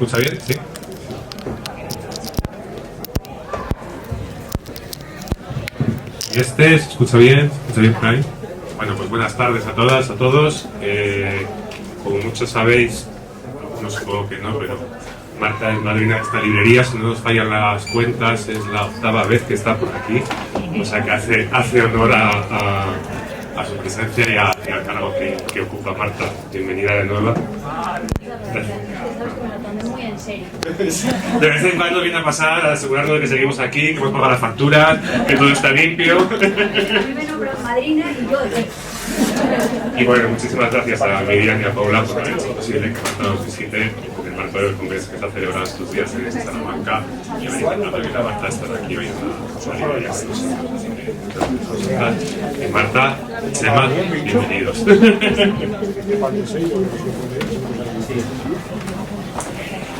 escucha bien? Sí. ¿Y se escucha bien? ¿Se escucha bien por ahí? Bueno, pues buenas tardes a todas, a todos. Como muchos sabéis, no supongo que no, pero Marta es madrina de esta librería, si no nos fallan las cuentas, es la 8ª vez que está por aquí, o sea que hace honor a su presencia y al cargo que ocupa. Marta, bienvenida de nuevo. Muy en serio. De vez en cuando viene a pasar a asegurarnos de que seguimos aquí, que hemos pagado las facturas, que todo está limpio. A mí me nombran madrina y yo Y bueno, muchísimas gracias a Miriam y a Paula por haber hecho posible que Marta nos visite en el marco del congreso que está celebrado estos días en Salamanca, y haber intentado que la Marta esté aquí hoy en la librería. Marta, Chema, bienvenidos.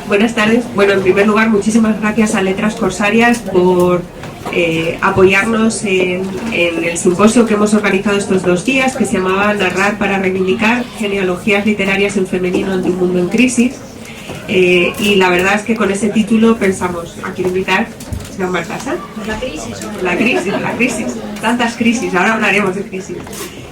Buenas tardes. Bueno, en primer lugar, muchísimas gracias a Letras Corsarias por apoyarnos en el simposio que hemos organizado estos 2 días, que se llamaba Narrar para reivindicar, genealogías literarias en femenino ante un mundo en crisis. Y la verdad es que con ese título pensamos, ¿a quién invitar? Señor Marta Sanz. La crisis. Tantas crisis, ahora hablaremos de crisis.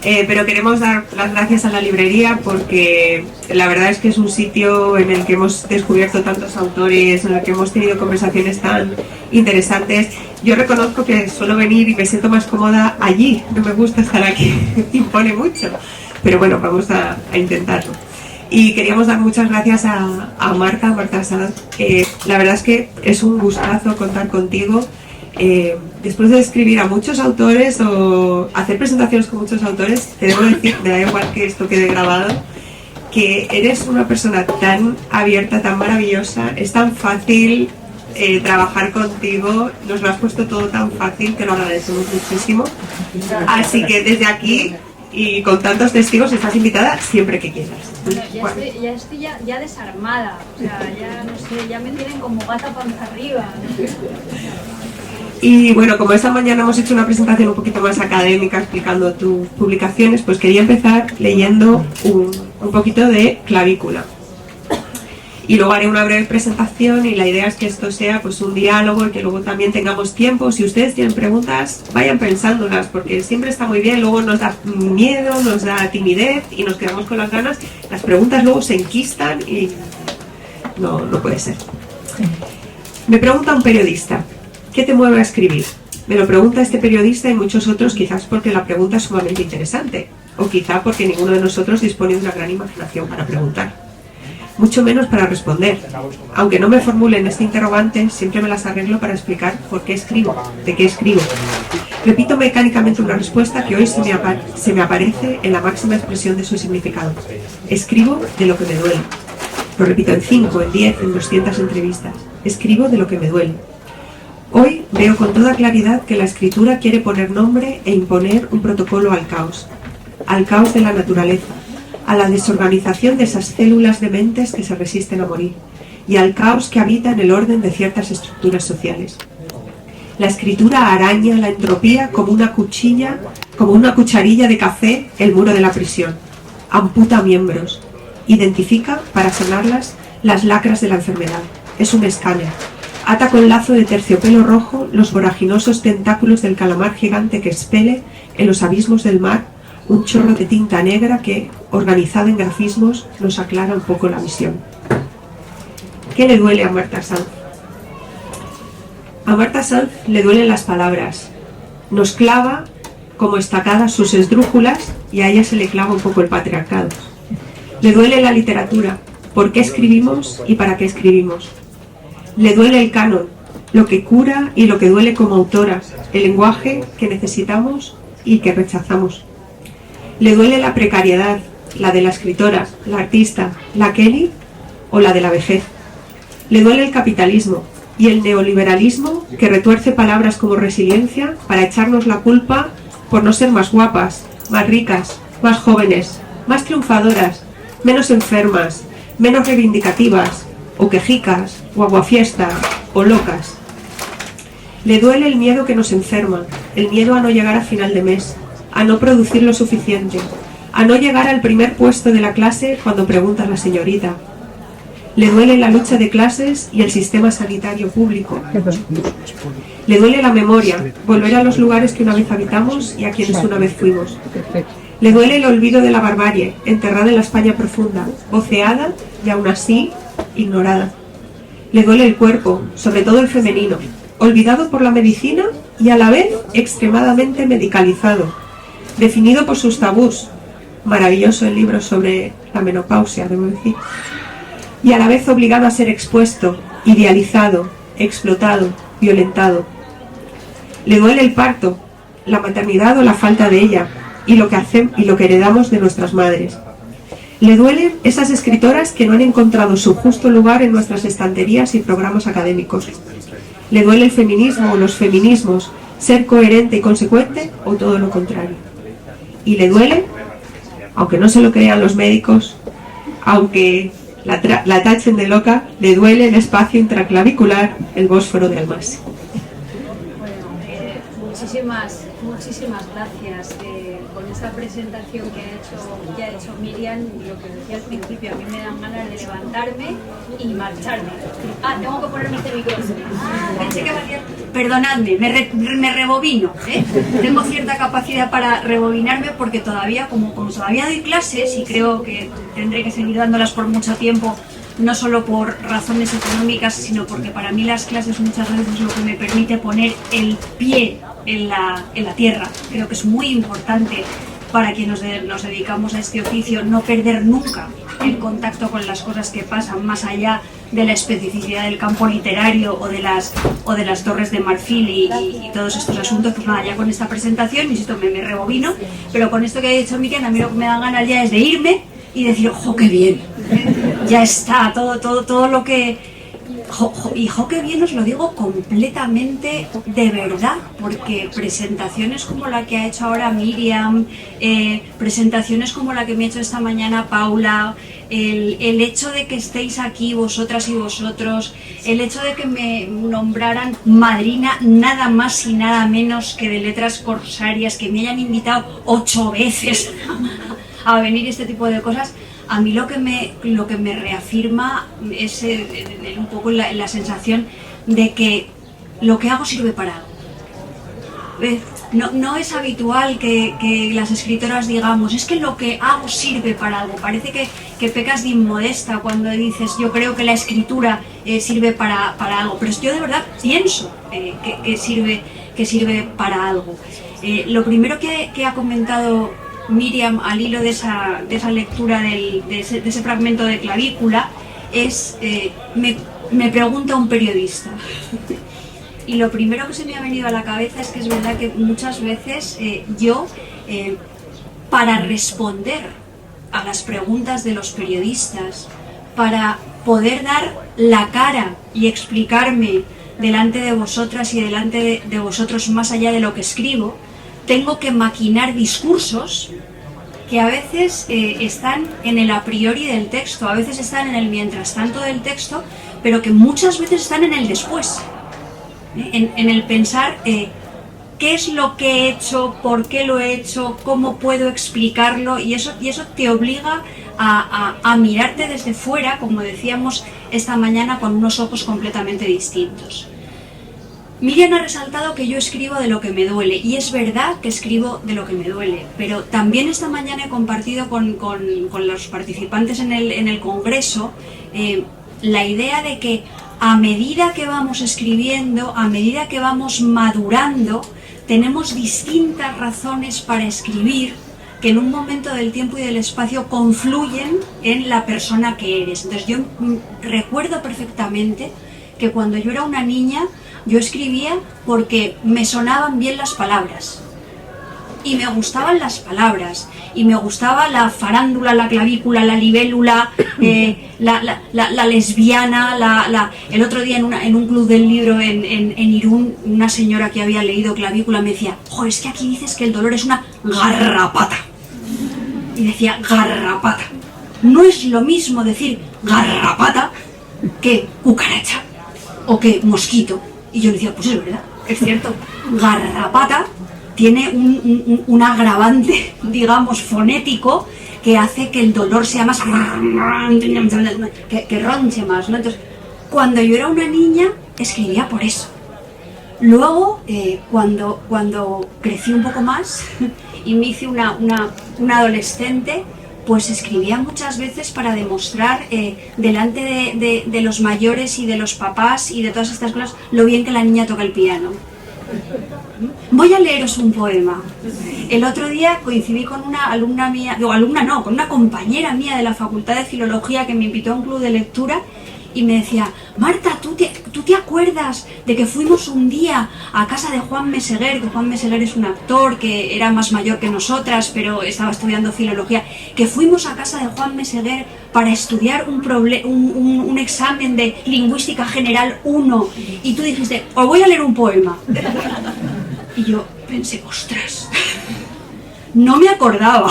Pero queremos dar las gracias a la librería porque la verdad es que es un sitio en el que hemos descubierto tantos autores, en el que hemos tenido conversaciones tan interesantes. Yo reconozco que suelo venir y me siento más cómoda allí, no me gusta estar aquí, impone mucho, pero bueno, vamos a intentarlo. Y queríamos dar muchas gracias a Marta Sanz. La verdad es que es un gustazo contar contigo. Después de escribir a muchos autores o hacer presentaciones con muchos autores, te debo decir, me da igual que esto quede grabado, que eres una persona tan abierta, tan maravillosa, es tan fácil trabajar contigo, nos lo has puesto todo tan fácil que lo agradecemos muchísimo. Así que desde aquí y con tantos testigos estás invitada siempre que quieras. Bueno, ya estoy desarmada, o sea, ya no sé, ya me tienen como gata panza arriba, ¿no? Y bueno, como esta mañana hemos hecho una presentación un poquito más académica explicando tus publicaciones, pues quería empezar leyendo un poquito de Clavícula. Y luego haré una breve presentación y la idea es que esto sea pues un diálogo y que luego también tengamos tiempo. Si ustedes tienen preguntas, vayan pensándolas, porque siempre está muy bien, luego nos da miedo, nos da timidez y nos quedamos con las ganas. Las preguntas luego se enquistan y no puede ser. Me pregunta un periodista, ¿qué te mueve a escribir? Me lo pregunta este periodista y muchos otros, quizás porque la pregunta es sumamente interesante, o quizá porque ninguno de nosotros dispone de una gran imaginación para preguntar. Mucho menos para responder. Aunque no me formulen este interrogante, siempre me las arreglo para explicar por qué escribo, de qué escribo. Repito mecánicamente una respuesta que hoy se me aparece en la máxima expresión de su significado. Escribo de lo que me duele. Lo repito en 5, en 10, en 200 entrevistas. Escribo de lo que me duele. Hoy veo con toda claridad que la escritura quiere poner nombre e imponer un protocolo al caos de la naturaleza, a la desorganización de esas células dementes que se resisten a morir, y al caos que habita en el orden de ciertas estructuras sociales. La escritura araña la entropía como una cucharilla de café el muro de la prisión, amputa miembros, identifica, para sanarlas, las lacras de la enfermedad. Es un escáner. Ata con lazo de terciopelo rojo los voraginosos tentáculos del calamar gigante que expele en los abismos del mar un chorro de tinta negra que, organizado en grafismos, nos aclara un poco la visión. ¿Qué le duele a Marta Sanz? A Marta Sanz le duelen las palabras. Nos clava como estacadas sus esdrújulas y a ella se le clava un poco el patriarcado. Le duele la literatura, por qué escribimos y para qué escribimos. Le duele el canon, lo que cura y lo que duele como autora, el lenguaje que necesitamos y que rechazamos. Le duele la precariedad, la de la escritora, la artista, la Kelly o la de la vejez. Le duele el capitalismo y el neoliberalismo que retuerce palabras como resiliencia para echarnos la culpa por no ser más guapas, más ricas, más jóvenes, más triunfadoras, menos enfermas, menos reivindicativas, o quejicas, o aguafiestas, o locas. Le duele el miedo que nos enferma, el miedo a no llegar a final de mes, a no producir lo suficiente, a no llegar al primer puesto de la clase cuando pregunta la señorita. Le duele la lucha de clases y el sistema sanitario público. Le duele la memoria, volver a los lugares que una vez habitamos y a quienes una vez fuimos. Le duele el olvido de la barbarie, enterrada en la España profunda, voceada y aún así ignorada. Le duele el cuerpo, sobre todo el femenino, olvidado por la medicina y a la vez extremadamente medicalizado, definido por sus tabús. Maravilloso el libro sobre la menopausia, debo decir. Y a la vez obligado a ser expuesto, idealizado, explotado, violentado. Le duele el parto, la maternidad o la falta de ella, y lo que heredamos de nuestras madres. Le duelen esas escritoras que no han encontrado su justo lugar en nuestras estanterías y programas académicos. Le duele el feminismo o los feminismos, ser coherente y consecuente o todo lo contrario. Y le duele, aunque no se lo crean los médicos, aunque la tachen de loca, le duele el espacio intraclavicular, el Bósforo de Almasi. Muchísimas gracias con esta presentación que ha hecho Miriam. Lo que decía al principio, a mí me dan ganas de levantarme y marcharme. Tengo que ponerme este micrófono. Pensé que valía. Perdonadme, me rebobino, ¿eh? Tengo cierta capacidad para rebobinarme porque todavía, como todavía doy clases y creo que tendré que seguir dándolas por mucho tiempo, no solo por razones económicas, sino porque para mí las clases muchas veces es lo que me permite poner el pie en la tierra. Creo que es muy importante para quienes nos dedicamos a este oficio no perder nunca el contacto con las cosas que pasan más allá de la especificidad del campo literario o de las torres de marfil y todos estos asuntos. Pues nada, ya con esta presentación, insisto, me rebobino, pero con esto que ha dicho Miriam, a mí lo que me dan ganas ya es de irme y decir, ¡jo, qué bien! Ya está, todo lo que... Y qué bien, os lo digo completamente de verdad, porque presentaciones como la que ha hecho ahora Miriam, presentaciones como la que me ha hecho esta mañana Paula, el hecho de que estéis aquí vosotras y vosotros, el hecho de que me nombraran madrina nada más y nada menos que de Letras Corsarias, que me hayan invitado 8 veces a venir, este tipo de cosas. A mí lo que me reafirma es un poco la sensación de que lo que hago sirve para algo. No es habitual que las escritoras digamos, es que lo que hago sirve para algo. Parece que pecas de inmodesta cuando dices, yo creo que la escritura sirve para algo. Pero yo de verdad pienso que sirve para algo. Lo primero que ha comentado Miriam al hilo de esa lectura de ese fragmento de Clavícula es, me pregunta un periodista. Y lo primero que se me ha venido a la cabeza es que es verdad que muchas veces para responder a las preguntas de los periodistas, para poder dar la cara y explicarme delante de vosotras y delante de vosotros más allá de lo que escribo, tengo que maquinar discursos que a veces están en el a priori del texto, a veces están en el mientras tanto del texto, pero que muchas veces están en el después, en el pensar qué es lo que he hecho, por qué lo he hecho, cómo puedo explicarlo, y eso te obliga a mirarte desde fuera, como decíamos esta mañana, con unos ojos completamente distintos. Miriam ha resaltado que yo escribo de lo que me duele, y es verdad que escribo de lo que me duele, pero también esta mañana he compartido con los participantes en el congreso la idea de que a medida que vamos escribiendo, a medida que vamos madurando, tenemos distintas razones para escribir que en un momento del tiempo y del espacio confluyen en la persona que eres. Entonces yo recuerdo perfectamente que cuando yo era una niña, yo escribía porque me sonaban bien las palabras y me gustaban las palabras y me gustaba la farándula, la clavícula, la libélula, la lesbiana, el otro día en un club del libro en Irún, una señora que había leído Clavícula me decía, jo, es que aquí dices que el dolor es una garrapata, y decía garrapata, no es lo mismo decir garrapata que cucaracha o que mosquito. Y yo le decía, pues es verdad, es cierto, garrapata tiene un agravante, digamos, fonético que hace que el dolor sea más... que ronche más, ¿no? Entonces, cuando yo era una niña, escribía por eso. Luego, cuando crecí un poco más y me hice una adolescente, pues escribía muchas veces para demostrar delante de los mayores y de los papás y de todas estas cosas lo bien que la niña toca el piano. Voy a leeros un poema. El otro día coincidí con una alumna mía, con una compañera mía de la Facultad de Filología que me invitó a un club de lectura y me decía: Marta, ¿tú te acuerdas de que fuimos un día a casa de Juan Meseguer? Que Juan Meseguer es un actor que era más mayor que nosotras, pero estaba estudiando filología. Que fuimos a casa de Juan Meseguer para estudiar un examen de Lingüística General 1. Y tú dijiste: os voy a leer un poema. Y yo pensé: ostras, no me acordaba,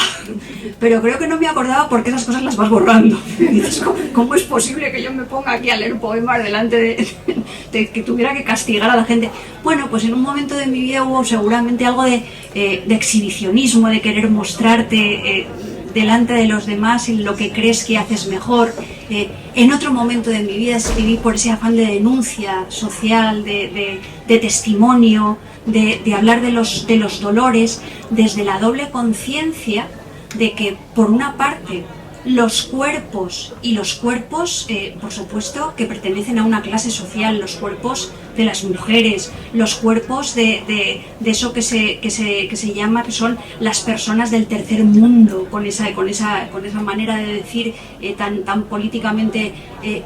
pero creo que no me acordaba porque esas cosas las vas borrando. Y dices: ¿cómo es posible que yo me ponga aquí a leer poemas delante de que tuviera que castigar a la gente? Bueno, pues en un momento de mi vida hubo seguramente algo de exhibicionismo, de querer mostrarte delante de los demás en lo que crees que haces mejor. En otro momento de mi vida escribí por ese afán de denuncia social, de testimonio, de hablar de los dolores, desde la doble conciencia de que, por una parte, los cuerpos, por supuesto, que pertenecen a una clase social, los cuerpos de las mujeres, los cuerpos de eso que se llama, que son las personas del tercer mundo, con esa manera de decir tan políticamente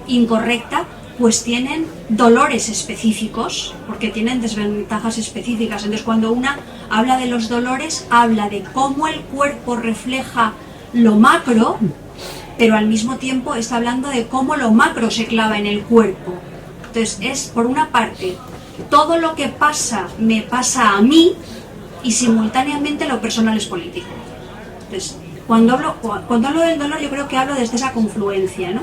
incorrecta, pues tienen dolores específicos, porque tienen desventajas específicas. Entonces, cuando una habla de los dolores, habla de cómo el cuerpo refleja lo macro, pero al mismo tiempo está hablando de cómo lo macro se clava en el cuerpo. Entonces, es, por una parte, todo lo que pasa me pasa a mí, y simultáneamente lo personal es político. Entonces, cuando hablo del dolor, yo creo que hablo desde esa confluencia, ¿no?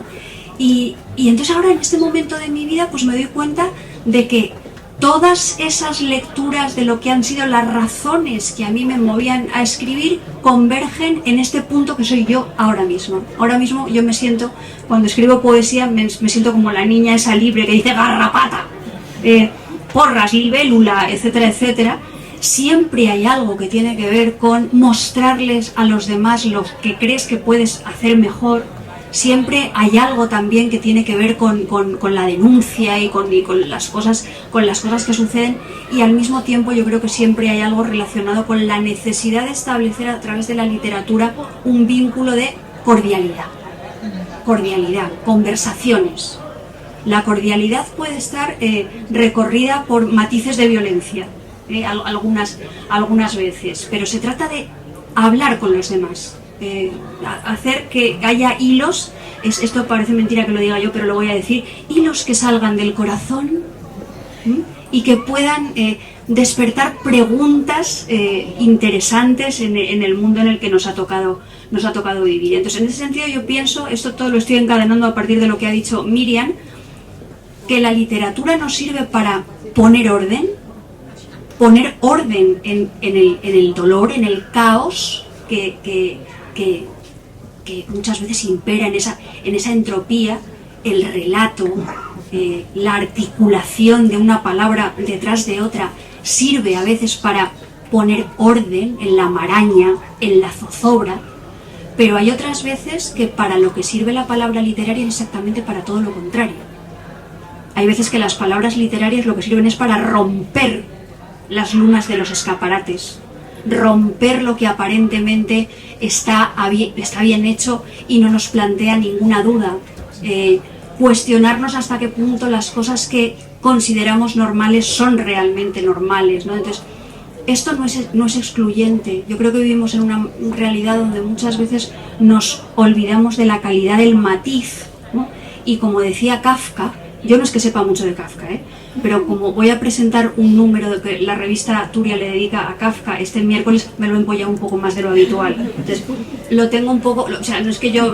Y entonces ahora, en este momento de mi vida, pues me doy cuenta de que todas esas lecturas de lo que han sido las razones que a mí me movían a escribir convergen en este punto que soy yo ahora mismo. Ahora mismo yo me siento, cuando escribo poesía, me siento como la niña esa libre que dice garrapata, porras, libélula, etcétera, etcétera. Siempre hay algo que tiene que ver con mostrarles a los demás lo que crees que puedes hacer mejor. Siempre hay algo también que tiene que ver con la denuncia y con las cosas que suceden, y al mismo tiempo yo creo que siempre hay algo relacionado con la necesidad de establecer a través de la literatura un vínculo de cordialidad, conversaciones. La cordialidad puede estar recorrida por matices de violencia, algunas veces, pero se trata de hablar con los demás. Hacer que haya hilos, esto parece mentira que lo diga yo, pero lo voy a decir, hilos que salgan del corazón y que puedan despertar preguntas interesantes en el mundo en el que nos ha tocado vivir. Entonces, en ese sentido, yo pienso, esto todo lo estoy encadenando a partir de lo que ha dicho Miriam, que la literatura nos sirve para poner orden en el dolor, en el caos que muchas veces impera en esa entropía. El relato, la articulación de una palabra detrás de otra, sirve a veces para poner orden en la maraña, en la zozobra, pero hay otras veces que para lo que sirve la palabra literaria es exactamente para todo lo contrario. Hay veces que las palabras literarias lo que sirven es para romper las lunas de los escaparates, romper lo que aparentemente está bien hecho y no nos plantea ninguna duda, cuestionarnos hasta qué punto las cosas que consideramos normales son realmente normales, ¿no? Entonces, esto no es excluyente. Yo creo que vivimos en una realidad donde muchas veces nos olvidamos de la calidad del matiz, ¿no? Y como decía Kafka, yo no es que sepa mucho de Kafka, pero como voy a presentar un número que la revista Turia le dedica a Kafka este miércoles, me lo he empollado un poco más de lo habitual. Entonces, lo tengo un poco, o sea, no es que yo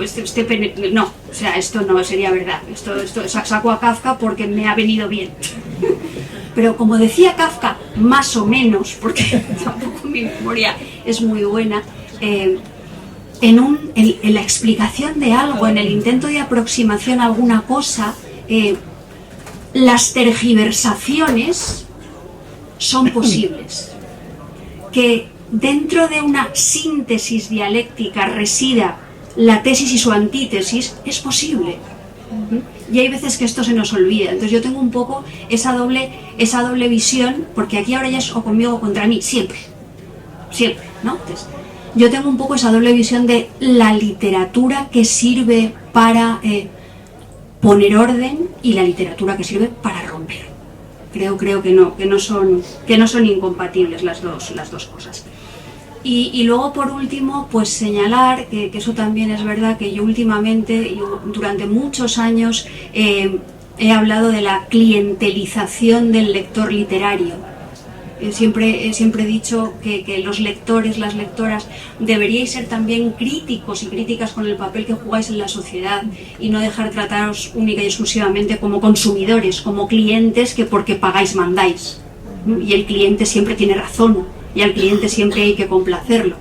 no, o sea, esto no sería verdad. Esto saco a Kafka porque me ha venido bien. Pero como decía Kafka, más o menos, porque tampoco mi memoria es muy buena, en la explicación de algo, en el intento de aproximación a alguna cosa, las tergiversaciones son posibles. Que dentro de una síntesis dialéctica resida la tesis y su antítesis es posible. Y hay veces que esto se nos olvida. Entonces yo tengo un poco esa doble visión, porque aquí ahora ya es o conmigo o contra mí, siempre, ¿no? Entonces, yo tengo un poco esa doble visión de la literatura que sirve para poner orden y la literatura que sirve para romper. Creo que no son incompatibles las dos cosas. Y luego, por último, pues señalar que eso también es verdad, que yo últimamente, durante muchos años, he hablado de la clientelización del lector literario. Siempre he dicho que los lectores, las lectoras, deberíais ser también críticos y críticas con el papel que jugáis en la sociedad y no dejar trataros única y exclusivamente como consumidores, como clientes que porque pagáis mandáis. Y el cliente siempre tiene razón. Y al cliente siempre hay que complacerlo.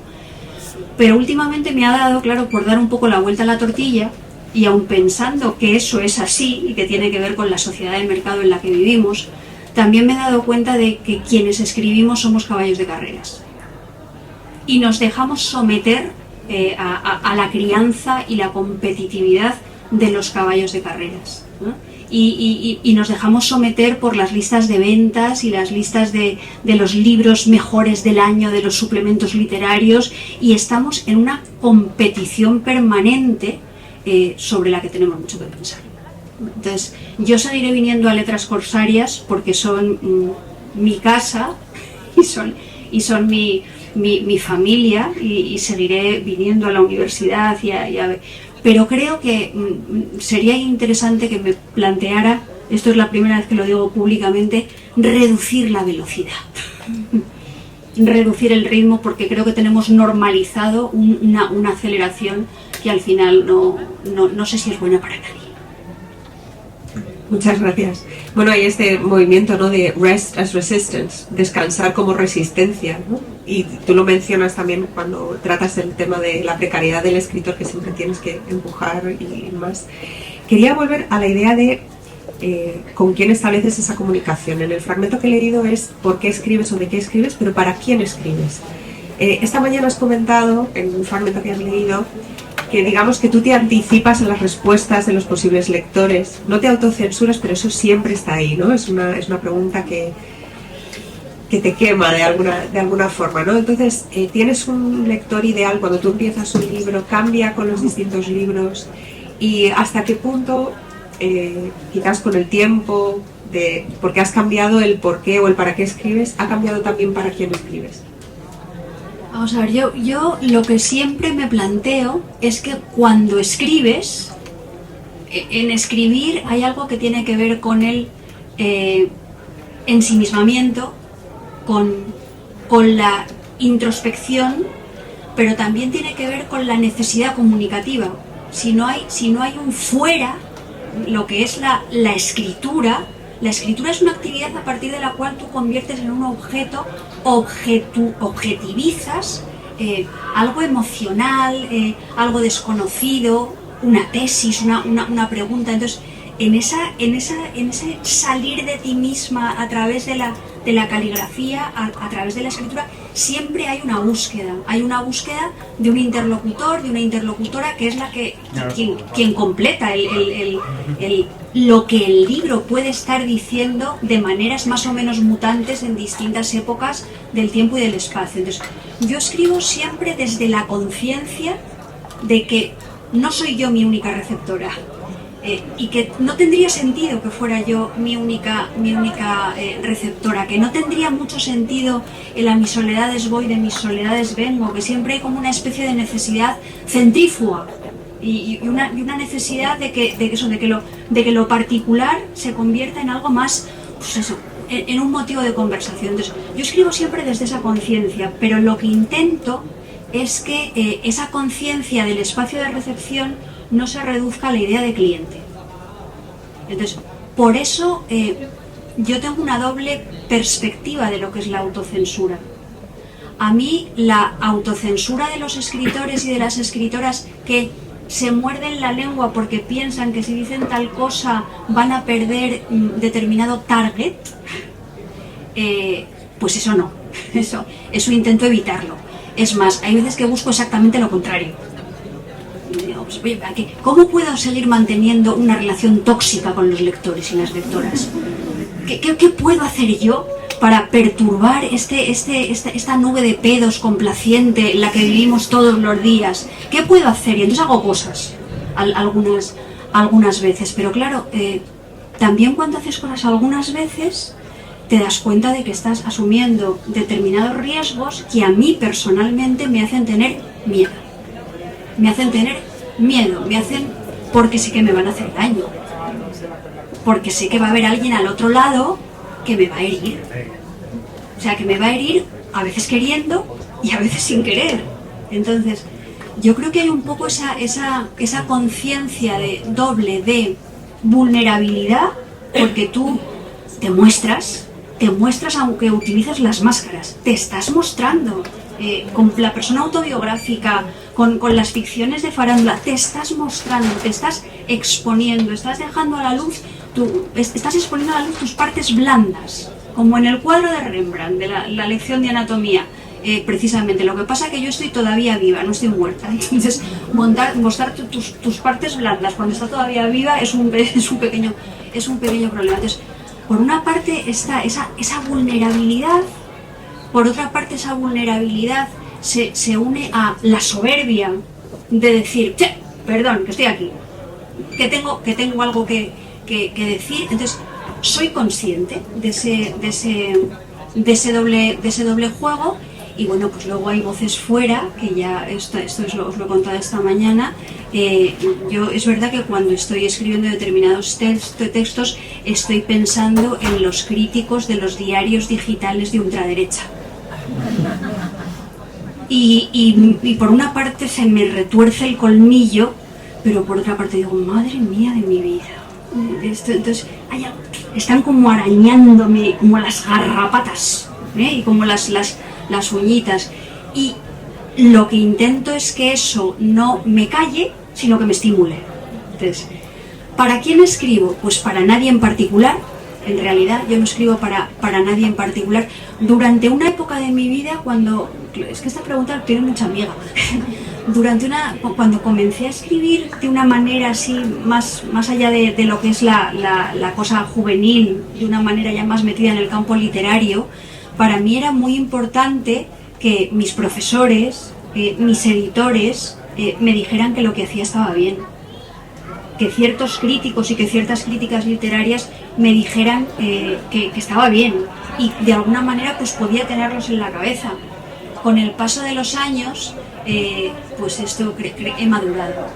Pero últimamente me ha dado, claro, por dar un poco la vuelta a la tortilla, y aun pensando que eso es así y que tiene que ver con la sociedad del mercado en la que vivimos, también me he dado cuenta de que quienes escribimos somos caballos de carreras. Y nos dejamos someter a la crianza y la competitividad de los caballos de carreras, ¿no? Y nos dejamos someter por las listas de ventas y las listas de los libros mejores del año, de los suplementos literarios, y estamos en una competición permanente sobre la que tenemos mucho que pensar. Entonces, yo seguiré viniendo a Letras Corsarias porque son mi casa y son mi familia, y seguiré viniendo a la universidad pero creo que sería interesante que me planteara, esto es la primera vez que lo digo públicamente, reducir la velocidad, reducir el ritmo, porque creo que tenemos normalizado una aceleración que al final no sé si es buena para nadie. Muchas gracias. Bueno, hay este movimiento, ¿no?, de rest as resistance, descansar como resistencia, ¿no? Y tú lo mencionas también cuando tratas el tema de la precariedad del escritor, que siempre tienes que empujar y más. Quería volver a la idea de con quién estableces esa comunicación. En el fragmento que he leído es por qué escribes o de qué escribes, pero para quién escribes. Esta mañana has comentado, en un fragmento que has leído, que digamos que tú te anticipas a las respuestas de los posibles lectores. No te autocensuras, pero eso siempre está ahí, ¿no? Es una pregunta que te quema de alguna forma, ¿no? Entonces, tienes un lector ideal cuando tú empiezas un libro, cambia con los distintos libros, y hasta qué punto, quizás con el tiempo, porque has cambiado el por qué o el para qué escribes, ha cambiado también para quién escribes. Vamos a ver, yo lo que siempre me planteo es que cuando escribes, en escribir hay algo que tiene que ver con el ensimismamiento, con la introspección, pero también tiene que ver con la necesidad comunicativa. Si no hay un fuera, lo que es la escritura es una actividad a partir de la cual tú conviertes en un objeto, objetivizas algo emocional, algo desconocido, una tesis, una pregunta. Entonces, en ese salir de ti misma a través de la caligrafía, a través de la escritura, siempre hay una búsqueda de un interlocutor, de una interlocutora, que es quien completa lo que el libro puede estar diciendo de maneras más o menos mutantes en distintas épocas del tiempo y del espacio. Entonces, yo escribo siempre desde la conciencia de que no soy yo mi única receptora, y que no tendría sentido que fuera yo mi única receptora, que no tendría mucho sentido el a mis soledades voy, de mis soledades vengo, que siempre hay como una especie de necesidad centrífuga y una necesidad de que lo particular se convierta en algo más, pues eso, en un motivo de conversación. Entonces, yo escribo siempre desde esa conciencia, pero lo que intento es que esa conciencia del espacio de recepción no se reduzca a la idea de cliente. Entonces, por eso yo tengo una doble perspectiva de lo que es la autocensura. A mí la autocensura de los escritores y de las escritoras que se muerden la lengua porque piensan que si dicen tal cosa van a perder determinado target, pues eso no, eso intento evitarlo. Es más, hay veces que busco exactamente lo contrario. Digo, pues, oye, ¿cómo puedo seguir manteniendo una relación tóxica con los lectores y las lectoras? ¿Qué puedo hacer yo para perturbar esta nube de pedos complaciente en la que vivimos todos los días? ¿Qué puedo hacer? Y entonces hago cosas, algunas veces. Pero claro, también cuando haces cosas algunas veces, te das cuenta de que estás asumiendo determinados riesgos que a mí personalmente me hacen tener miedo. Me hacen tener miedo, porque sé que me van a hacer daño. Porque sé que va a haber alguien al otro lado que me va a herir. O sea, que me va a herir a veces queriendo y a veces sin querer. Entonces, yo creo que hay un poco esa conciencia doble de vulnerabilidad, porque tú te muestras aunque utilices las máscaras, te estás mostrando. Con la persona autobiográfica, con las ficciones de farándula, te estás mostrando, te estás exponiendo, estás dejando a la luz, estás exponiendo a la luz tus partes blandas, como en el cuadro de Rembrandt, de la lección de anatomía. Precisamente, lo que pasa es que yo estoy todavía viva, no estoy muerta, entonces mostrar tus partes blandas cuando está todavía viva es un pequeño problema. Entonces, por una parte está esa vulnerabilidad. Por otra parte, esa vulnerabilidad se une a la soberbia de decir, che, perdón, que estoy aquí, que tengo algo que decir. Entonces, soy consciente de ese doble juego. Y bueno, pues luego hay voces fuera, que ya esto os lo he contado esta mañana. Yo es verdad que cuando estoy escribiendo determinados textos estoy pensando en los críticos de los diarios digitales de ultraderecha. Y por una parte se me retuerce el colmillo, pero por otra parte digo, madre mía de mi vida. Entonces están como arañándome como las garrapatas, y como las uñitas. Y lo que intento es que eso no me calle, sino que me estimule. Entonces, ¿para quién escribo? Pues para nadie en particular. En realidad yo no escribo para nadie en particular. Durante una época de mi vida, es que esta pregunta tiene mucha amiga. Cuando comencé a escribir de una manera así, más allá de lo que es la cosa juvenil, de una manera ya más metida en el campo literario, para mí era muy importante que mis profesores, mis editores, me dijeran que lo que hacía estaba bien. Que ciertos críticos y que ciertas críticas literarias me dijeran que estaba bien, y de alguna manera pues podía tenerlos en la cabeza. Con el paso de los años, pues esto he madurado.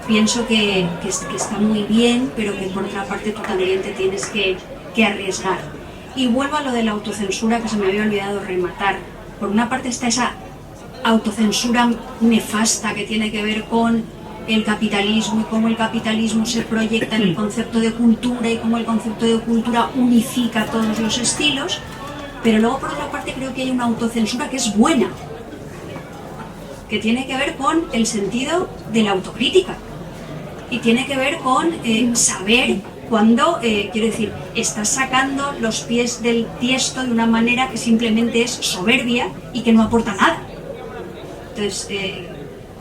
Pienso que está muy bien, pero que por otra parte tú también te tienes que arriesgar. Y vuelvo a lo de la autocensura, que se me había olvidado rematar. Por una parte está esa autocensura nefasta que tiene que ver con el capitalismo y cómo el capitalismo se proyecta en el concepto de cultura y cómo el concepto de cultura unifica todos los estilos, pero luego por otra parte creo que hay una autocensura que es buena, que tiene que ver con el sentido de la autocrítica y tiene que ver con saber cuando, quiero decir, estás sacando los pies del tiesto de una manera que simplemente es soberbia y que no aporta nada. Entonces,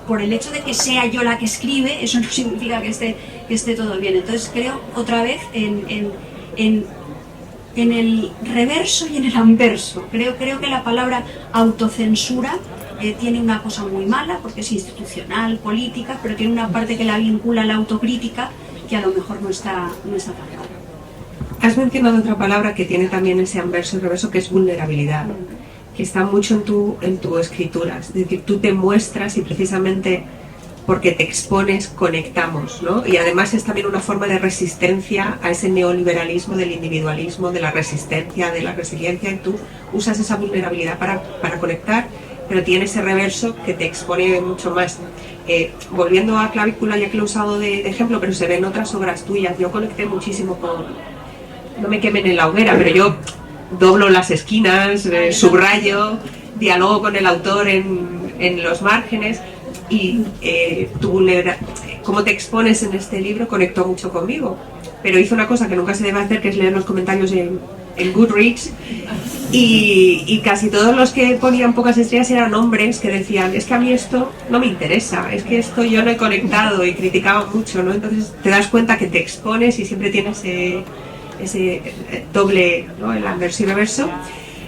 por el hecho de que sea yo la que escribe, eso no significa que esté todo bien. Entonces creo otra vez en el reverso y en el anverso. Creo que la palabra autocensura tiene una cosa muy mala, porque es institucional, política, pero tiene una parte que la vincula a la autocrítica, que a lo mejor no está tan mal. Has mencionado otra palabra que tiene también ese anverso y reverso, que es vulnerabilidad, que está mucho en tu escritura. Es decir, tú te muestras y precisamente porque te expones conectamos, ¿no? Y además es también una forma de resistencia a ese neoliberalismo del individualismo, de la resistencia, de la resiliencia, y tú usas esa vulnerabilidad para conectar, pero tiene ese reverso que te expone mucho más. Volviendo a Clavícula, ya que lo he usado de ejemplo, pero se ven otras obras tuyas, yo conecté muchísimo con... No me quemen en la hoguera, pero yo doblo las esquinas, subrayo, dialogo con el autor en los márgenes y cómo te expones en este libro conectó mucho conmigo. Pero hizo una cosa que nunca se debe hacer, que es leer los comentarios en Goodreads, y casi todos los que ponían pocas estrellas eran hombres que decían, es que a mí esto no me interesa, es que esto yo no he conectado, y criticaban mucho, ¿no? Entonces te das cuenta que te expones y siempre tienes ese doble, ¿no? El anverso y reverso.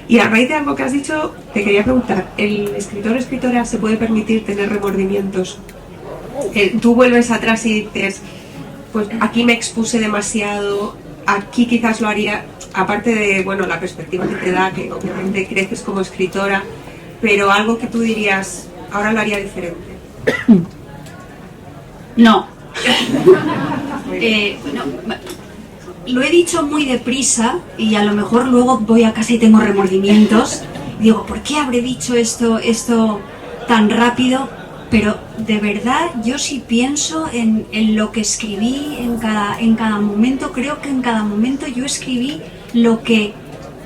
Y a raíz de algo que has dicho, te quería preguntar, ¿el escritor o escritora se puede permitir tener remordimientos? Tú vuelves atrás y dices, pues aquí me expuse demasiado, aquí quizás lo haría, aparte de, bueno, la perspectiva que te da, que obviamente creces como escritora, pero algo que tú dirías, ahora lo haría diferente. No. Lo he dicho muy deprisa y a lo mejor luego voy a casa y tengo remordimientos. Digo, ¿por qué habré dicho esto tan rápido? Pero de verdad yo sí pienso en lo que escribí en cada momento. Creo que en cada momento yo escribí lo que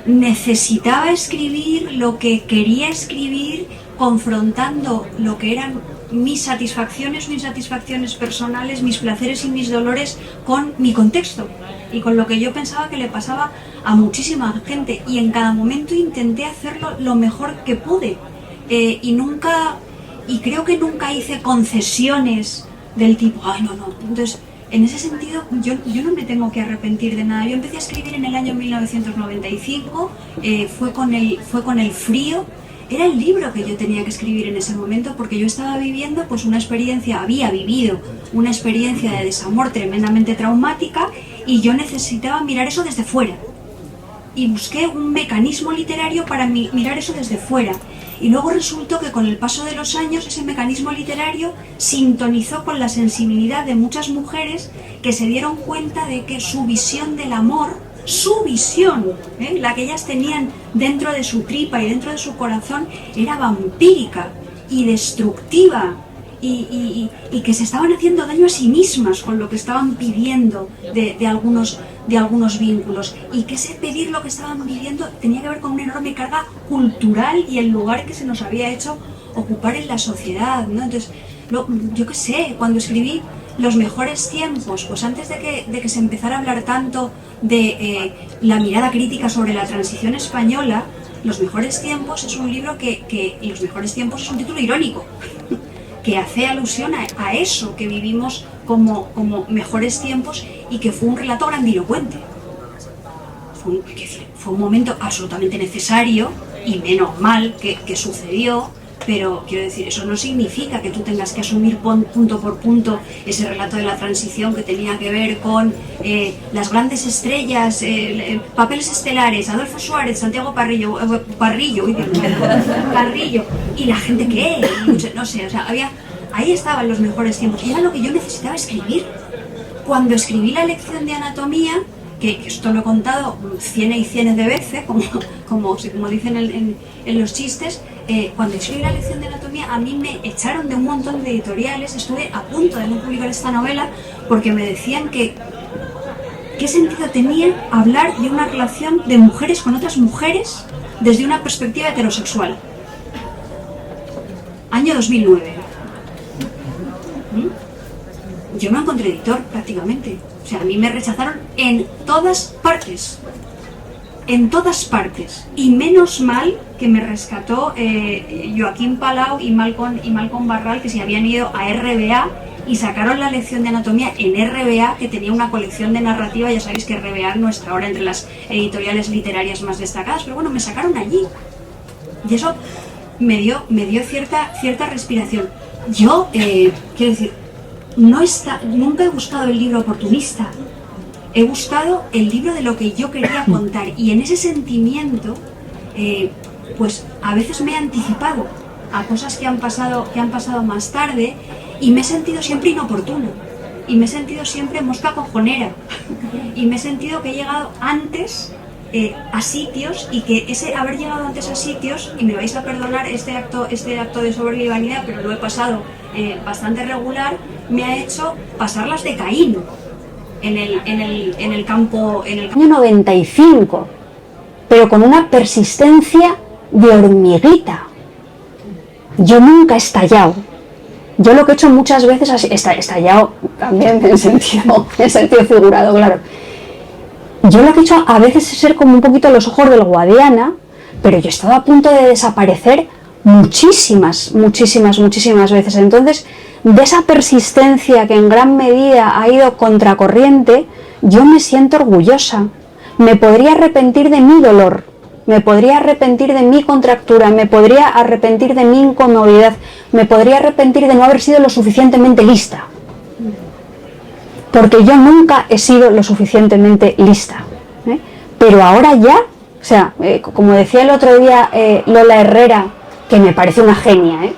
necesitaba escribir, lo que quería escribir, confrontando lo que eran mis satisfacciones personales, mis placeres y mis dolores con mi contexto y con lo que yo pensaba que le pasaba a muchísima gente, y en cada momento intenté hacerlo lo mejor que pude, y creo que nunca hice concesiones del tipo, ay no. Entonces, en ese sentido, yo no me tengo que arrepentir de nada. Yo empecé a escribir en el año 1995, fue con el frío. Era el libro que yo tenía que escribir en ese momento, porque yo estaba viviendo pues había vivido una experiencia de desamor tremendamente traumática, y yo necesitaba mirar eso desde fuera. Y busqué un mecanismo literario para mirar eso desde fuera. Y luego resultó que con el paso de los años ese mecanismo literario sintonizó con la sensibilidad de muchas mujeres que se dieron cuenta de que su visión del amor, la que ellas tenían dentro de su tripa y dentro de su corazón, era vampírica y destructiva, y que se estaban haciendo daño a sí mismas con lo que estaban pidiendo de algunos vínculos, y que ese pedir lo que estaban pidiendo tenía que ver con una enorme carga cultural y el lugar que se nos había hecho ocupar en la sociedad, ¿no? Entonces, yo qué sé, cuando escribí Los mejores tiempos, pues antes de que se empezara a hablar tanto de la mirada crítica sobre la transición española, Los mejores tiempos es un libro y Los mejores tiempos es un título irónico, que hace alusión a eso que vivimos como mejores tiempos, y que fue un relato grandilocuente. Fue un momento absolutamente necesario, y menos mal que sucedió, pero quiero decir, eso no significa que tú tengas que asumir punto por punto ese relato de la transición que tenía que ver con las grandes estrellas, papeles estelares, Adolfo Suárez, Santiago Carrillo, y la gente que, no sé, o sea, ahí estaban los mejores tiempos, y era lo que yo necesitaba escribir. Cuando escribí la lección de anatomía, que esto lo he contado cienes y cienes de veces, como dicen en los chistes, cuando escribí la lección de anatomía a mí me echaron de un montón de editoriales, estuve a punto de no publicar esta novela porque me decían que qué sentido tenía hablar de una relación de mujeres con otras mujeres desde una perspectiva heterosexual. Año 2009. Yo no encontré editor prácticamente. O sea, a mí me rechazaron en todas partes. En todas partes. Y menos mal que me rescató Joaquín Palau y Malcolm Barral, que se habían ido a RBA y sacaron la lección de anatomía en RBA, que tenía una colección de narrativa. Ya sabéis que RBA no está ahora entre las editoriales literarias más destacadas, pero bueno, me sacaron allí. Y eso me dio cierta respiración. Yo, quiero decir, nunca he buscado el libro oportunista, he buscado el libro de lo que yo quería contar, y en ese sentimiento pues a veces me he anticipado a cosas que han pasado más tarde, y me he sentido siempre inoportuna, y me he sentido siempre mosca cojonera, y me he sentido que he llegado antes a sitios, y que ese haber llegado antes a sitios, y me vais a perdonar este acto de soberbia y vanidad, pero lo he pasado bastante regular, me ha hecho pasarlas de Caín en el campo, en el año 95, pero con una persistencia de hormiguita. yo nunca he estallado. Yo lo que he hecho muchas veces es estallado también en sentido figurado, claro. Yo lo que he hecho a veces es ser como un poquito los ojos del Guadiana, pero yo he estado a punto de desaparecer muchísimas veces. Entonces, de esa persistencia que en gran medida ha ido contracorriente, yo me siento orgullosa. Me podría arrepentir de mi dolor, me podría arrepentir de mi contractura, me podría arrepentir de mi incomodidad, me podría arrepentir de no haber sido lo suficientemente lista. Porque yo nunca he sido lo suficientemente lista. Pero ahora ya, o sea, como decía el otro día Lola Herrera, que me parece una genia,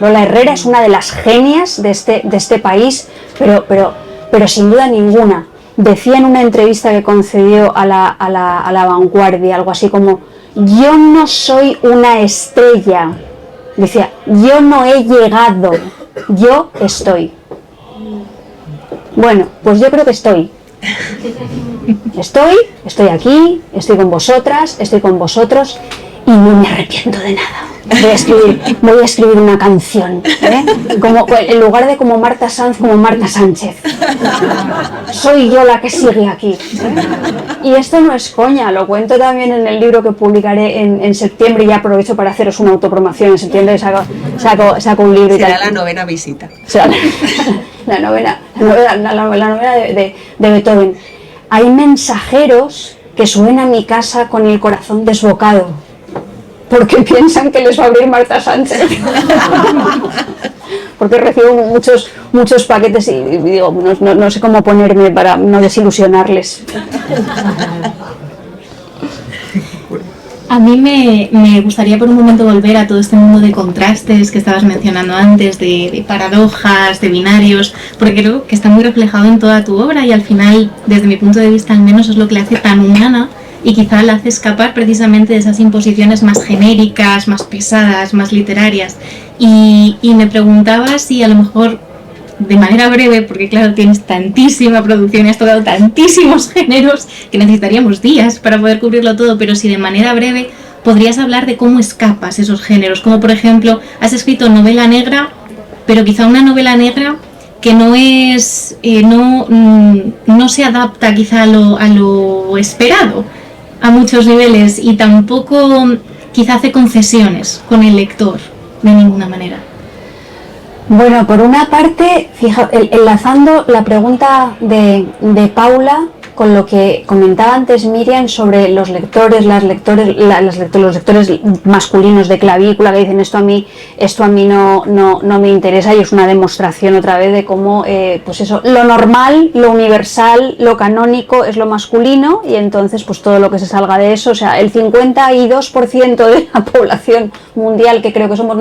Lola Herrera es una de las genias de este país, pero sin duda ninguna. Decía en una entrevista que concedió a la Vanguardia, algo así como: yo no soy una estrella. Decía, yo no he llegado, yo estoy. Bueno, pues yo creo que estoy. Estoy aquí, estoy con vosotras, estoy con vosotros y no me arrepiento de nada. Voy a escribir una canción, en lugar de como Marta Sanz, como Marta Sánchez. Soy yo la que sigue aquí. Y esto no es coña, lo cuento también en el libro que publicaré en septiembre, y aprovecho para haceros una autopromoción. En septiembre saco un libro. Será la 9ª visita. Será la novena de Beethoven. Hay mensajeros que suben a mi casa con el corazón desbocado, porque piensan que les va a abrir Marta Sánchez. Porque recibo muchos paquetes y digo, no sé cómo ponerme para no desilusionarles. A mí me gustaría por un momento volver a todo este mundo de contrastes que estabas mencionando antes, de paradojas, de binarios, porque creo que está muy reflejado en toda tu obra y al final, desde mi punto de vista al menos, es lo que la hace tan humana y quizá la hace escapar precisamente de esas imposiciones más genéricas, más pesadas, más literarias. Y me preguntaba si a lo mejor, de manera breve, porque claro, tienes tantísima producción y has tocado tantísimos géneros que necesitaríamos días para poder cubrirlo todo, pero si de manera breve podrías hablar de cómo escapas esos géneros, como por ejemplo, has escrito novela negra, pero quizá una novela negra que no es no se adapta quizá a lo esperado a muchos niveles y tampoco quizá hace concesiones con el lector de ninguna manera. Bueno, por una parte, enlazando la pregunta de Paula con lo que comentaba antes Miriam sobre los lectores, los lectores masculinos de clavícula que dicen esto a mí no me interesa, y es una demostración otra vez de cómo pues eso, lo normal, lo universal, lo canónico es lo masculino, y entonces pues todo lo que se salga de eso, o sea, el 52% de la población mundial que creo que somos,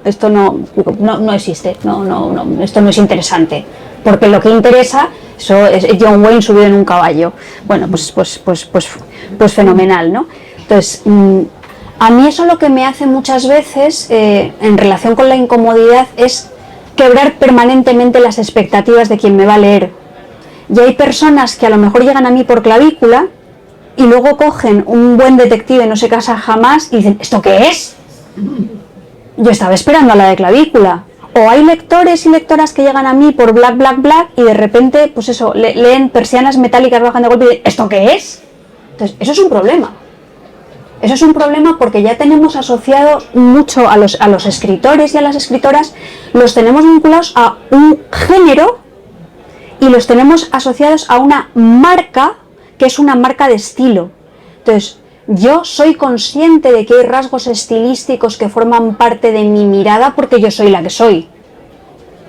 esto no existe, esto no es interesante, porque lo que interesa eso es John Wayne subido en un caballo. Bueno, pues fenomenal, ¿no? Entonces, a mí eso lo que me hace muchas veces, en relación con la incomodidad, es quebrar permanentemente las expectativas de quien me va a leer. Y hay personas que a lo mejor llegan a mí por clavícula y luego cogen un buen detective, no se casa jamás, y dicen, ¿esto qué es? Yo estaba esperando a la de clavícula. O hay lectores y lectoras que llegan a mí por Black y de repente, pues eso, leen Persianas metálicas bajan de golpe y dicen, ¿esto qué es? Entonces, eso es un problema. Eso es un problema porque ya tenemos asociado mucho a los escritores y a las escritoras, los tenemos vinculados a un género y los tenemos asociados a una marca que es una marca de estilo. Entonces, yo soy consciente de que hay rasgos estilísticos que forman parte de mi mirada porque yo soy la que soy.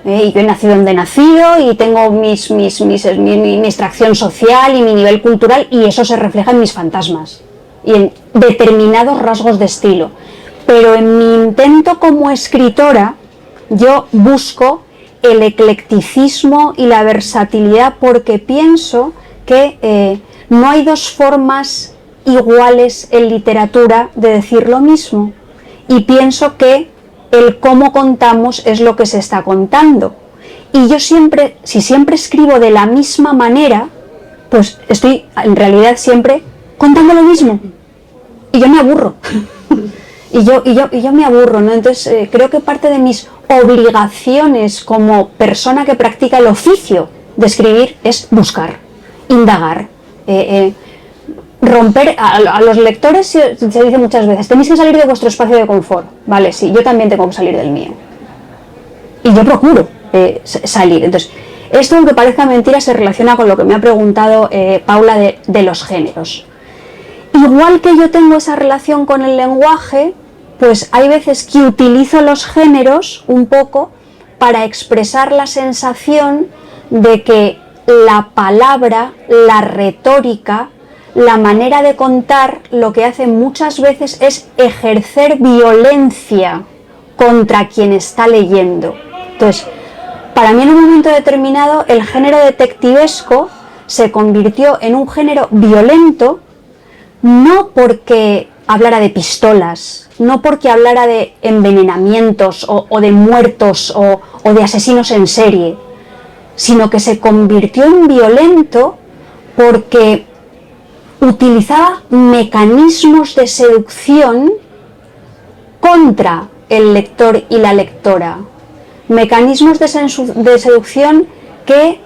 Y yo he nacido donde he nacido y tengo mi extracción social y mi nivel cultural, y eso se refleja en mis fantasmas y en determinados rasgos de estilo. Pero en mi intento como escritora, yo busco el eclecticismo y la versatilidad porque pienso que no hay dos formas iguales en literatura de decir lo mismo, y pienso que el cómo contamos es lo que se está contando, y yo siempre, si siempre escribo de la misma manera, pues estoy en realidad siempre contando lo mismo y yo me aburro. y yo me aburro, ¿no? Entonces creo que parte de mis obligaciones como persona que practica el oficio de escribir es buscar, indagar, romper. A los lectores se dice muchas veces, tenéis que salir de vuestro espacio de confort. Vale, sí, yo también tengo que salir del mío. Y yo procuro salir. Entonces, esto, aunque parezca mentira, se relaciona con lo que me ha preguntado Paula de los géneros. Igual que yo tengo esa relación con el lenguaje, pues hay veces que utilizo los géneros un poco para expresar la sensación de que la palabra, la retórica, la manera de contar, lo que hace muchas veces es ejercer violencia contra quien está leyendo. Entonces, para mí en un momento determinado el género detectivesco se convirtió en un género violento, no porque hablara de pistolas, no porque hablara de envenenamientos o de muertos o de asesinos en serie, sino que se convirtió en violento porque utilizaba mecanismos de seducción contra el lector y la lectora. Mecanismos de seducción que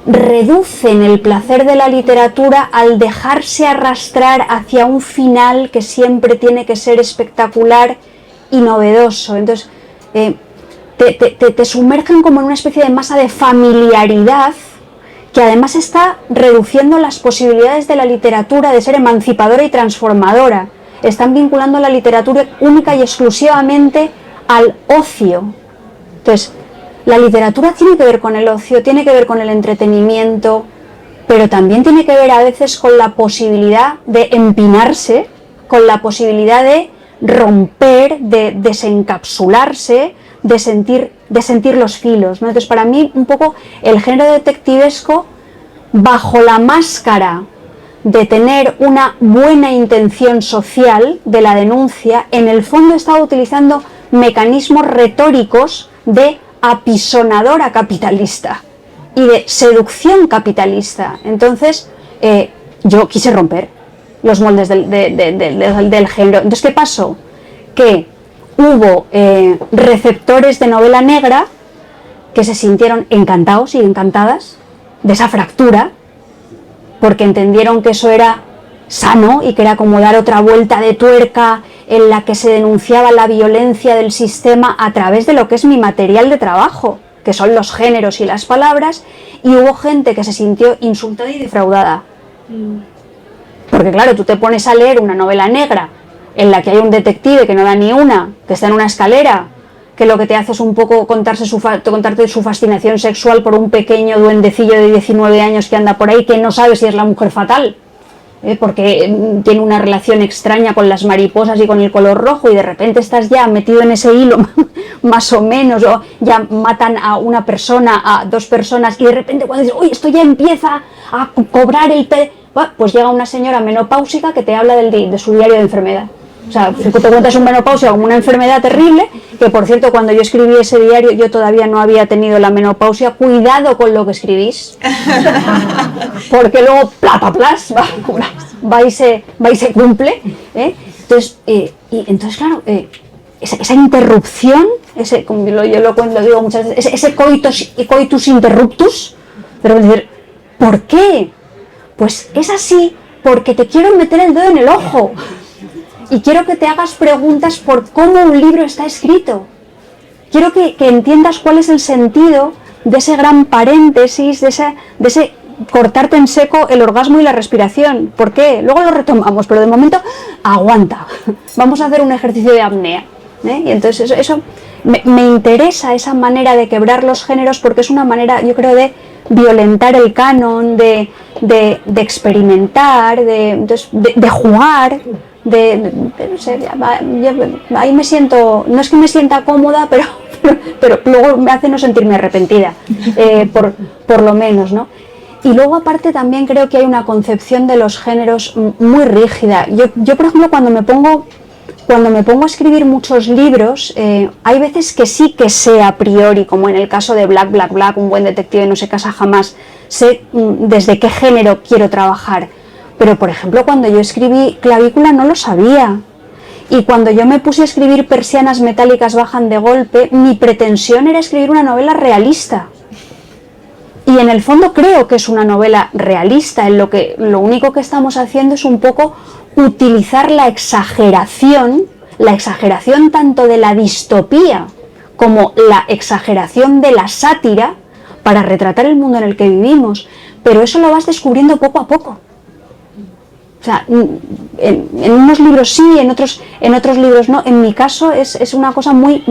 reducen el placer de la literatura al dejarse arrastrar hacia un final que siempre tiene que ser espectacular y novedoso. Entonces, te sumergen como en una especie de masa de familiaridad que además está reduciendo las posibilidades de la literatura de ser emancipadora y transformadora. Están vinculando la literatura única y exclusivamente al ocio. Entonces, la literatura tiene que ver con el ocio, tiene que ver con el entretenimiento, pero también tiene que ver a veces con la posibilidad de empinarse, con la posibilidad de romper, de desencapsularse, de sentir los filos, ¿no? Entonces, para mí, un poco el género detectivesco, bajo la máscara de tener una buena intención social de la denuncia, en el fondo estaba utilizando mecanismos retóricos de apisonadora capitalista y de seducción capitalista. Entonces, yo quise romper los moldes del género. Entonces, ¿qué pasó? Que hubo receptores de novela negra que se sintieron encantados y encantadas de esa fractura, porque entendieron que eso era sano y que era como dar otra vuelta de tuerca en la que se denunciaba la violencia del sistema a través de lo que es mi material de trabajo, que son los géneros y las palabras, y hubo gente que se sintió insultada y defraudada. Porque claro, tú te pones a leer una novela negra en la que hay un detective que no da ni una, que está en una escalera, que lo que te hace es un poco contarte su fascinación sexual por un pequeño duendecillo de 19 años que anda por ahí, que no sabe si es la mujer fatal, porque tiene una relación extraña con las mariposas y con el color rojo, y de repente estás ya metido en ese hilo más o menos, o ya matan a una persona, a dos personas, y de repente cuando dices, uy, esto ya empieza a cobrar pues llega una señora menopáusica que te habla de su diario de enfermedad. O sea, si te cuentas un menopausia como una enfermedad terrible, que por cierto, cuando yo escribí ese diario, yo todavía no había tenido la menopausia. Cuidado con lo que escribís, porque luego plapaplas va y se cumple. Entonces, entonces, claro, esa interrupción, como yo lo digo muchas veces, ese coitus interruptus, pero decir, ¿por qué? Pues es así porque te quiero meter el dedo en el ojo. Y quiero que te hagas preguntas por cómo un libro está escrito. Quiero que entiendas cuál es el sentido de ese gran paréntesis, de ese cortarte en seco el orgasmo y la respiración. ¿Por qué? Luego lo retomamos, pero de momento aguanta. Vamos a hacer un ejercicio de apnea. Y entonces eso me interesa, esa manera de quebrar los géneros, porque es una manera, yo creo, de violentar el canon, de experimentar, de jugar. No sé, ahí me siento, no es que me sienta cómoda, pero luego me hace no sentirme arrepentida, por lo menos, ¿no? Y luego aparte también creo que hay una concepción de los géneros muy rígida. Yo por ejemplo, cuando me pongo a escribir muchos libros, hay veces que sí que sé a priori, como en el caso de Black, un buen detective no se casa jamás, sé desde qué género quiero trabajar. Pero, por ejemplo, cuando yo escribí Clavícula no lo sabía. Y cuando yo me puse a escribir Persianas metálicas bajan de golpe, mi pretensión era escribir una novela realista. Y en el fondo creo que es una novela realista, en lo que lo único que estamos haciendo es un poco utilizar la exageración tanto de la distopía como la exageración de la sátira para retratar el mundo en el que vivimos. Pero eso lo vas descubriendo poco a poco. O sea, en unos libros sí, en otros libros no. En mi caso es una cosa muy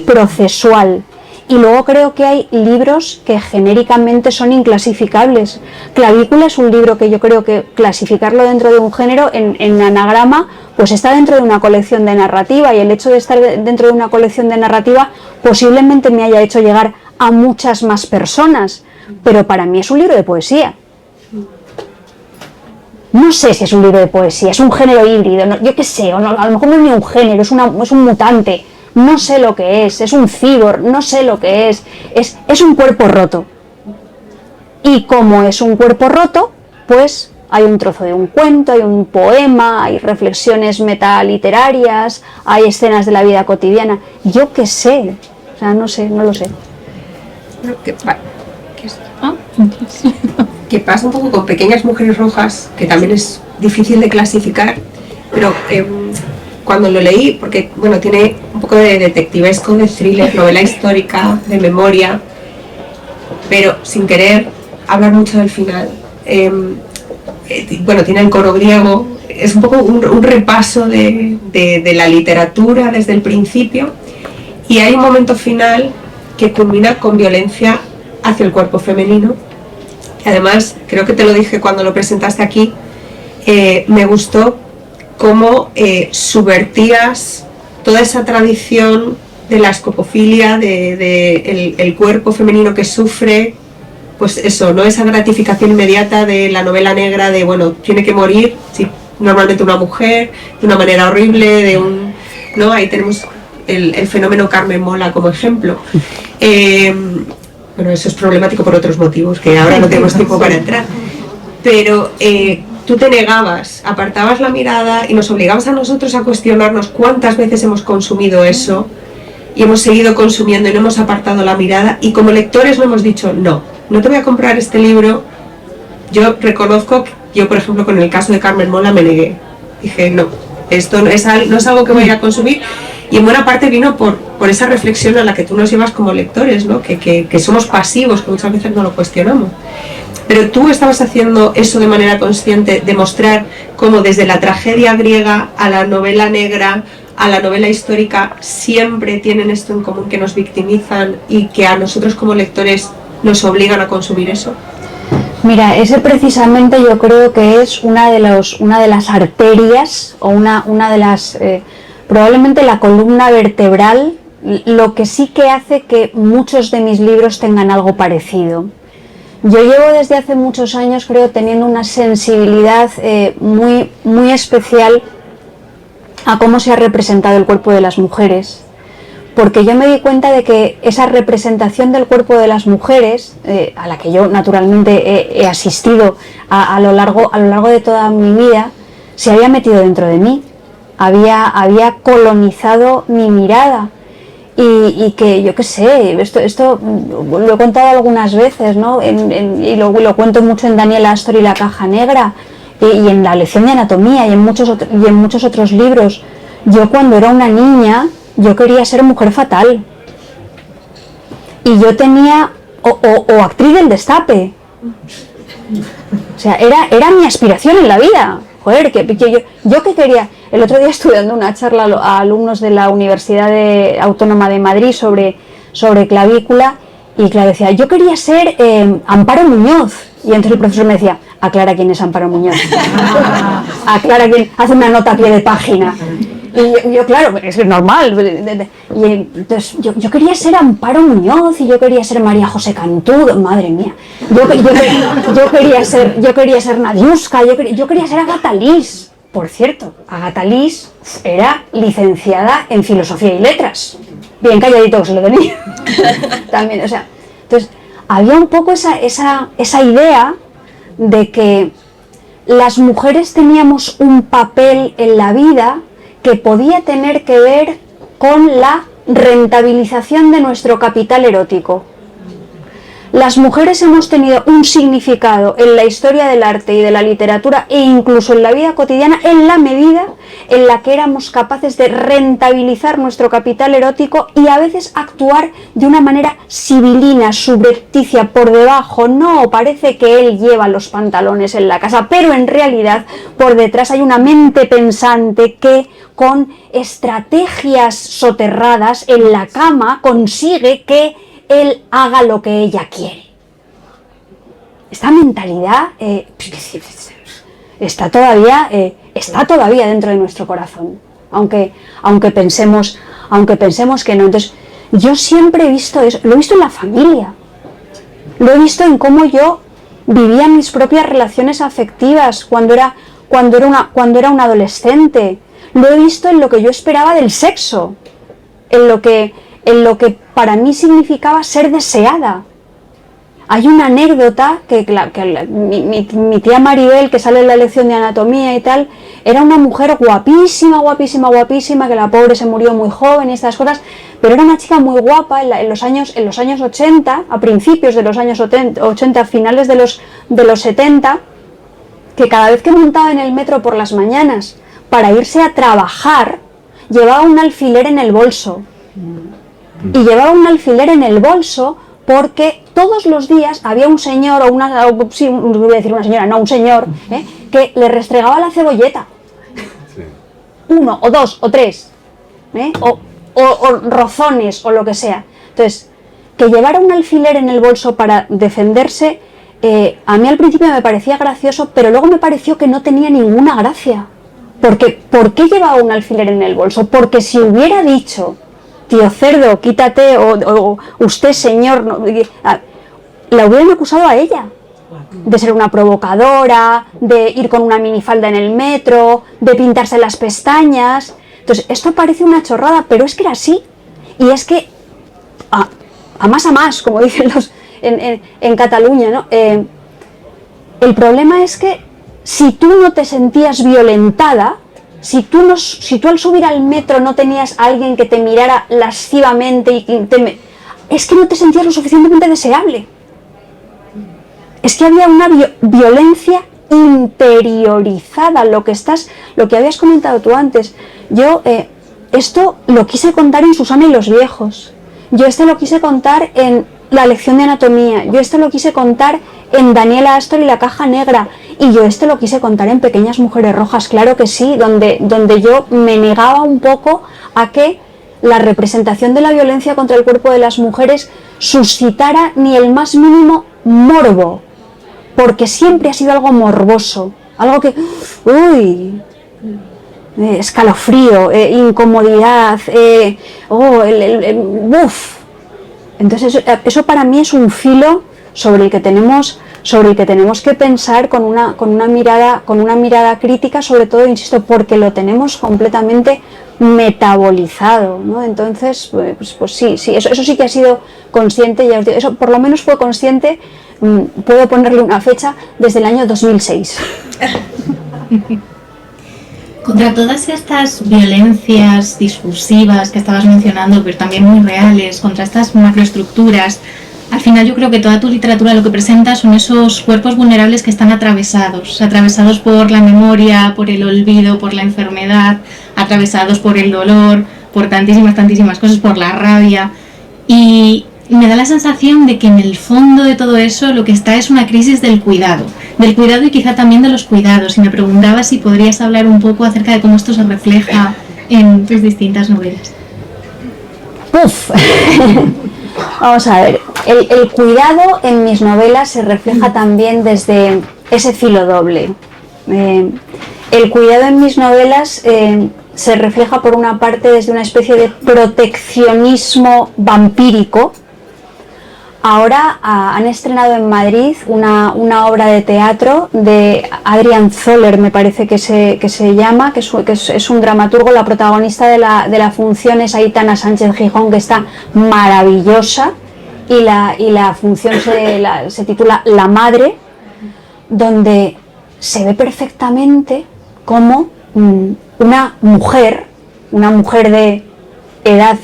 procesual. Y luego creo que hay libros que genéricamente son inclasificables. Clavícula es un libro que yo creo que clasificarlo dentro de un género en anagrama, pues está dentro de una colección de narrativa, y el hecho de estar dentro de una colección de narrativa posiblemente me haya hecho llegar a muchas más personas, pero para mí es un libro de poesía. No sé si es un libro de poesía, es un género híbrido, no, yo qué sé, o no, a lo mejor no es ni un género, es un mutante, no sé lo que es un cyborg, no sé lo que es un cuerpo roto. Y como es un cuerpo roto, pues hay un trozo de un cuento, hay un poema, hay reflexiones metaliterarias, hay escenas de la vida cotidiana, yo qué sé, o sea, no sé, no lo sé. Que pasa un poco con Pequeñas Mujeres Rojas, que también es difícil de clasificar, pero cuando lo leí, porque bueno, tiene un poco de detectivesco, de thriller, novela histórica, de memoria, pero sin querer hablar mucho del final. Bueno, tiene el coro griego, es un poco un repaso de la literatura desde el principio, y hay un momento final que culmina con violencia hacia el cuerpo femenino. Además, creo que te lo dije cuando lo presentaste aquí, me gustó cómo subvertías toda esa tradición de la escopofilia, de el cuerpo femenino que sufre, pues eso, ¿no? Esa gratificación inmediata de la novela negra, de bueno, tiene que morir, sí, normalmente una mujer, de una manera horrible, ¿no? Ahí tenemos el fenómeno Carmen Mola como ejemplo. Bueno, eso es problemático por otros motivos, que ahora no tenemos tiempo para entrar. Pero tú te negabas, apartabas la mirada y nos obligabas a nosotros a cuestionarnos cuántas veces hemos consumido eso y hemos seguido consumiendo y no hemos apartado la mirada, y como lectores no hemos dicho no te voy a comprar este libro. Yo reconozco que yo, por ejemplo, con el caso de Carmen Mola me negué. Dije no, esto no es algo que voy a ir a consumir. Y en buena parte vino por esa reflexión a la que tú nos llevas como lectores, ¿no? Que somos pasivos, que muchas veces no lo cuestionamos. Pero tú estabas haciendo eso de manera consciente, demostrar cómo desde la tragedia griega a la novela negra, a la novela histórica, siempre tienen esto en común, que nos victimizan y que a nosotros como lectores nos obligan a consumir eso. Mira, ese precisamente yo creo que es una de las arterias, o una de las... probablemente la columna vertebral, lo que sí que hace que muchos de mis libros tengan algo parecido. Yo llevo desde hace muchos años, creo, teniendo una sensibilidad muy especial a cómo se ha representado el cuerpo de las mujeres, porque yo me di cuenta de que esa representación del cuerpo de las mujeres, a la que yo naturalmente he asistido a lo largo de toda mi vida, se había metido dentro de mí. Había colonizado mi mirada, y que yo qué sé, esto lo he contado algunas veces, ¿no? Y lo cuento mucho en Daniel Astor y la caja negra, y en la lección de anatomía, y en muchos otros libros. Yo cuando era una niña, yo quería ser mujer fatal, y yo tenía o actriz del Destape, o sea, era mi aspiración en la vida. Joder, yo que quería. El otro día estuve dando una charla a alumnos de la Universidad Autónoma de Madrid sobre clavícula, y claro, decía, yo quería ser Amparo Muñoz, y entonces el profesor me decía, aclara quién es Amparo Muñoz, aclara quién, hace una nota a pie de página. Y yo claro, es normal, y entonces yo quería ser Amparo Muñoz, y yo quería ser María José Cantú, madre mía, yo quería ser Nadiuska, yo quería ser Agatha Liss. Por cierto, Agatha Liss era licenciada en Filosofía y Letras, bien calladito que se lo tenía. También, o sea, entonces había un poco esa idea de que las mujeres teníamos un papel en la vida que podía tener que ver con la rentabilización de nuestro capital erótico. Las mujeres hemos tenido un significado en la historia del arte y de la literatura e incluso en la vida cotidiana en la medida en la que éramos capaces de rentabilizar nuestro capital erótico y a veces actuar de una manera sibilina, subrepticia, por debajo. No, parece que él lleva los pantalones en la casa, pero en realidad por detrás hay una mente pensante que con estrategias soterradas en la cama consigue que él haga lo que ella quiere. Esta mentalidad está todavía dentro de nuestro corazón, aunque pensemos que no. Entonces, yo siempre he visto eso, lo he visto en la familia, lo he visto en cómo yo vivía mis propias relaciones afectivas cuando era un adolescente, lo he visto en lo que yo esperaba del sexo, en lo que para mí significaba ser deseada. Hay una anécdota que mi tía Maribel, que sale en la lección de anatomía y tal, era una mujer guapísima, que la pobre se murió muy joven y estas cosas, pero era una chica muy guapa en los años 80, a principios de los años 80, finales de los 70, que cada vez que montaba en el metro por las mañanas para irse a trabajar, llevaba un alfiler en el bolso. Y llevaba un alfiler en el bolso porque todos los días había un señor un señor, que le restregaba la cebolleta. Sí. 1 o 2 o 3, o rozones o lo que sea. Entonces, que llevara un alfiler en el bolso para defenderse, a mí al principio me parecía gracioso, pero luego me pareció que no tenía ninguna gracia. Porque, ¿por qué llevaba un alfiler en el bolso? Porque si hubiera dicho: tío cerdo, quítate, o usted señor, no, la hubieran acusado a ella de ser una provocadora, de ir con una minifalda en el metro, de pintarse las pestañas. Entonces, esto parece una chorrada, pero es que era así. Y es que, a más, como dicen en Cataluña, ¿no? El problema es que si tú no te sentías violentada, si tú al subir al metro no tenías a alguien que te mirara lascivamente es que no te sentías lo suficientemente deseable. Es que había una violencia interiorizada, lo que habías comentado tú antes. Yo esto lo quise contar en Susana y los viejos. Yo esto lo quise contar en la lección de anatomía. Yo esto lo quise contar en Daniela Astor y la caja negra. Y yo esto lo quise contar en Pequeñas Mujeres Rojas, claro que sí, donde yo me negaba un poco a que la representación de la violencia contra el cuerpo de las mujeres suscitara ni el más mínimo morbo, porque siempre ha sido algo morboso, algo que, escalofrío, incomodidad, Entonces eso para mí es un filo sobre el que tenemos que pensar con una mirada crítica, sobre todo, insisto, porque lo tenemos completamente metabolizado, ¿no? Entonces, pues sí, eso sí que ha sido consciente, ya os digo, eso por lo menos fue consciente, puedo ponerle una fecha, desde el año 2006. Contra todas estas violencias discursivas que estabas mencionando, pero también muy reales, contra estas macroestructuras, al final yo creo que toda tu literatura lo que presenta son esos cuerpos vulnerables que están atravesados por la memoria, por el olvido, por la enfermedad, atravesados por el dolor, por tantísimas cosas, por la rabia. Y me da la sensación de que en el fondo de todo eso lo que está es una crisis del cuidado y quizá también de los cuidados. Y me preguntaba si podrías hablar un poco acerca de cómo esto se refleja en tus distintas novelas. Vamos a ver, el cuidado en mis novelas se refleja también desde ese filo doble. El cuidado en mis novelas se refleja por una parte desde una especie de proteccionismo vampírico. Ahora han estrenado en Madrid una obra de teatro de Adrián Zoller, me parece que se llama, que es un dramaturgo. La protagonista de la función es Aitana Sánchez Gijón, que está maravillosa, y la función se titula La Madre, donde se ve perfectamente cómo una mujer de edad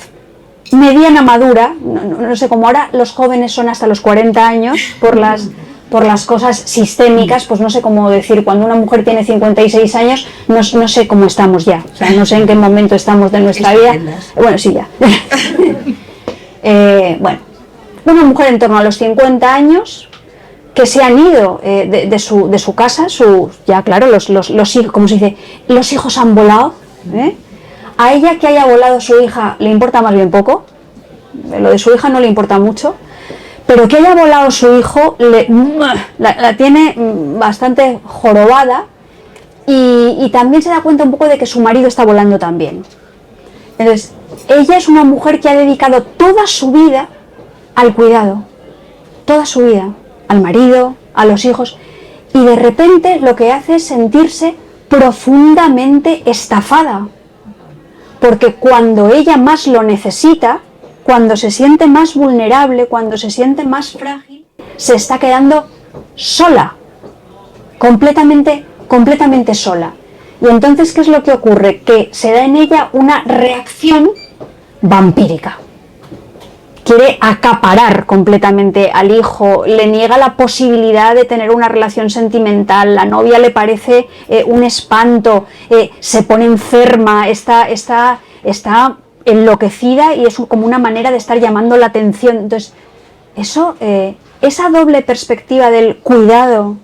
mediana madura, no sé, como ahora los jóvenes son hasta los 40 años por las cosas sistémicas, pues no sé cómo decir, cuando una mujer tiene 56 años, no sé cómo estamos ya, o sea, no sé en qué momento estamos de nuestra vida. Bueno, sí, ya. Bueno, una mujer en torno a los 50 años que se han ido de su casa, ya claro, los hijos, como se dice, los hijos han volado, ¿eh? A ella que haya volado su hija le importa más bien poco, lo de su hija no le importa mucho, pero que haya volado su hijo la tiene bastante jorobada y también se da cuenta un poco de que su marido está volando también. Entonces, ella es una mujer que ha dedicado toda su vida al cuidado, toda su vida, al marido, a los hijos, y de repente lo que hace es sentirse profundamente estafada. Porque cuando ella más lo necesita, cuando se siente más vulnerable, cuando se siente más frágil, se está quedando sola, completamente sola. Y entonces, ¿qué es lo que ocurre? Que se da en ella una reacción vampírica. Quiere acaparar completamente al hijo, le niega la posibilidad de tener una relación sentimental, la novia le parece un espanto, se pone enferma, está enloquecida y es como una manera de estar llamando la atención. Entonces, esa doble perspectiva del cuidado,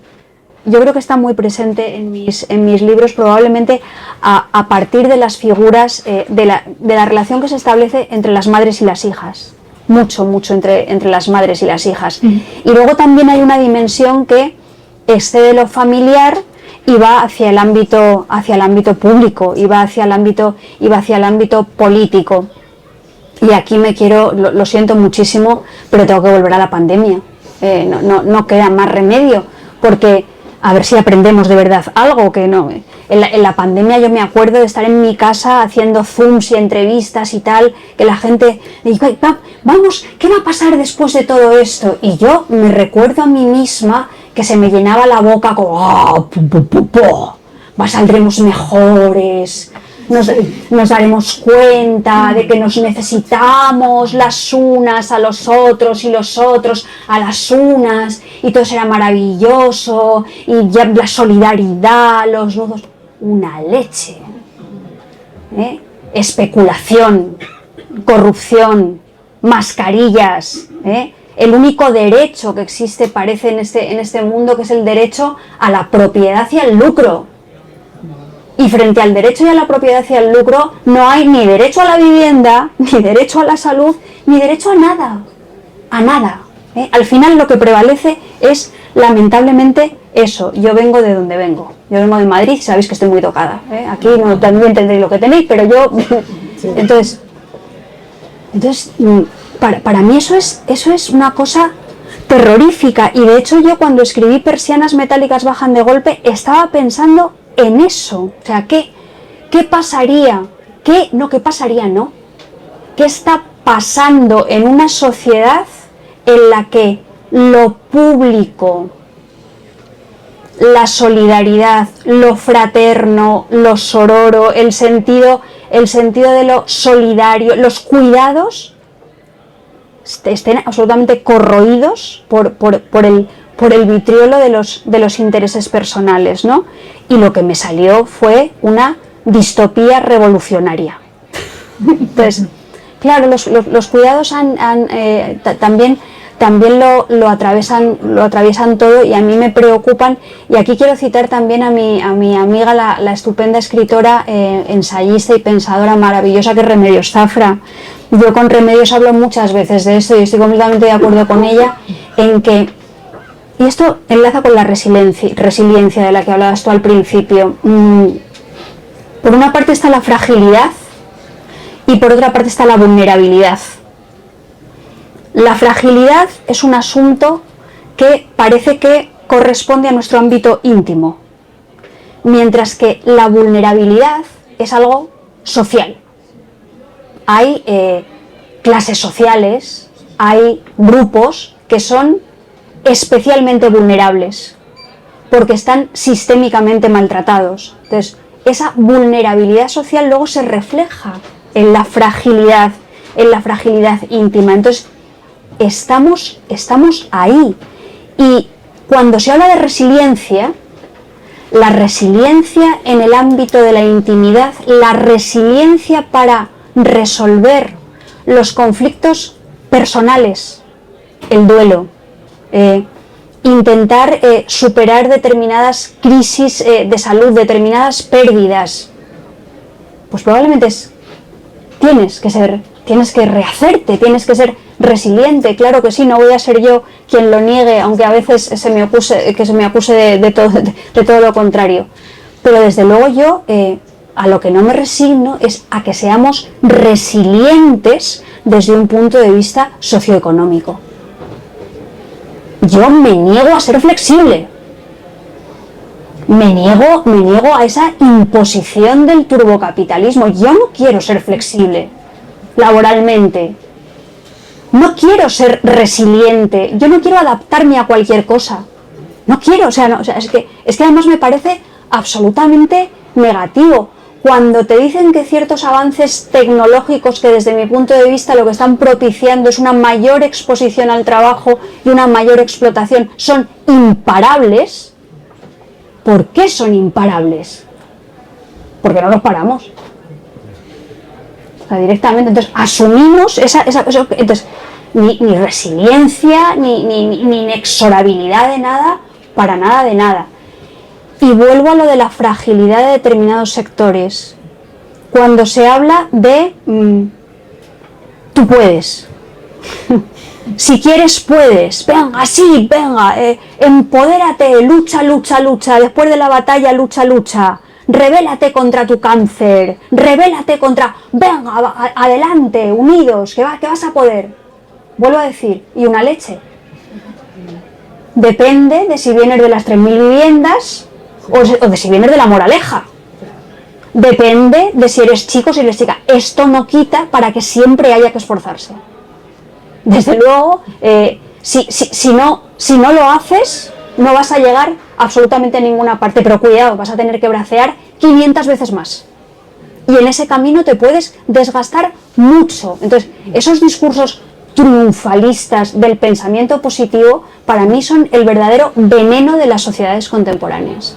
yo creo que está muy presente en mis libros, probablemente a partir de las figuras de la relación que se establece entre las madres y las hijas. Mucho entre las madres y las hijas. Y luego también hay una dimensión que excede lo familiar y va hacia el ámbito público, y va hacia el ámbito político. Y aquí lo siento muchísimo, pero tengo que volver a la pandemia. No queda más remedio, porque a ver si aprendemos de verdad algo, que no. En la pandemia yo me acuerdo de estar en mi casa haciendo zooms y entrevistas y tal, que la gente dice, vamos, ¿qué va a pasar después de todo esto? Y yo me recuerdo a mí misma que se me llenaba la boca como, saldremos mejores, nos daremos cuenta de que nos necesitamos las unas a los otros y los otros a las unas, y todo será maravilloso, y ya la solidaridad, los nudos. Una leche, especulación, corrupción, mascarillas, el único derecho que existe parece en este mundo, que es el derecho a la propiedad y al lucro, y frente al derecho y a la propiedad y al lucro no hay ni derecho a la vivienda, ni derecho a la salud, ni derecho a nada, Al final lo que prevalece es, lamentablemente, eso. Yo vengo de donde vengo. Yo vengo de Madrid, sabéis que estoy muy tocada. Aquí no también tendréis lo que tenéis, pero yo... Sí. Entonces para mí eso es una cosa terrorífica. Y de hecho yo cuando escribí Persianas metálicas bajan de golpe, estaba pensando en eso. O sea, ¿qué pasaría? ¿Qué está pasando en una sociedad en la que lo público, la solidaridad, lo fraterno, lo sororo, el sentido de lo solidario, los cuidados estén absolutamente corroídos por el vitriolo de los intereses personales, ¿no? Y lo que me salió fue una distopía revolucionaria. Entonces, claro, los cuidados también lo atraviesan todo, y a mí me preocupan. Y aquí quiero citar también a mi amiga, la estupenda escritora, ensayista y pensadora maravillosa, que es Remedios Zafra. Yo con Remedios hablo muchas veces de esto y estoy completamente de acuerdo con ella en que, y esto enlaza con la resiliencia de la que hablabas tú al principio. Por una parte está la fragilidad y por otra parte está la vulnerabilidad. La fragilidad es un asunto que parece que corresponde a nuestro ámbito íntimo, mientras que la vulnerabilidad es algo social. Hay clases sociales, hay grupos que son especialmente vulnerables. porque están sistémicamente maltratados. Entonces, esa vulnerabilidad social luego se refleja en la fragilidad íntima. Entonces, estamos ahí. Y cuando se habla de resiliencia, la resiliencia en el ámbito de la intimidad, la resiliencia para resolver los conflictos personales, el duelo, intentar superar determinadas crisis de salud, determinadas pérdidas, pues probablemente tienes que rehacerte, tienes que ser resiliente, claro que sí, no voy a ser yo quien lo niegue, aunque a veces se me acuse de todo lo contrario. Pero desde luego yo a lo que no me resigno es a que seamos resilientes desde un punto de vista socioeconómico. Yo me niego a ser flexible. Me niego a esa imposición del turbocapitalismo. Yo no quiero ser flexible laboralmente. No quiero ser resiliente. Yo no quiero adaptarme a cualquier cosa. No quiero, es que además me parece absolutamente negativo. Cuando te dicen que ciertos avances tecnológicos que desde mi punto de vista lo que están propiciando es una mayor exposición al trabajo y una mayor explotación, son imparables. ¿Por qué son imparables? Porque no los paramos. O sea, directamente, entonces asumimos entonces ni resiliencia, ni inexorabilidad de nada, para nada de nada. Y vuelvo a lo de la fragilidad de determinados sectores. Cuando se habla de tú puedes, si quieres puedes, venga, sí, venga, empodérate, lucha, después de la batalla, lucha, rebélate contra tu cáncer, rebélate contra, venga, adelante, unidos, que vas a poder. Vuelvo a decir, y una leche. Depende de si vienes de las 3.000 viviendas o de si vienes de la moraleja. Depende de si eres chico o si eres chica. Esto no quita para que siempre haya que esforzarse. Desde luego, si no lo haces, no vas a llegar absolutamente a ninguna parte. Pero cuidado, vas a tener que bracear 500 veces más. Y en ese camino te puedes desgastar mucho. Entonces, esos discursos triunfalistas del pensamiento positivo, para mí son el verdadero veneno de las sociedades contemporáneas.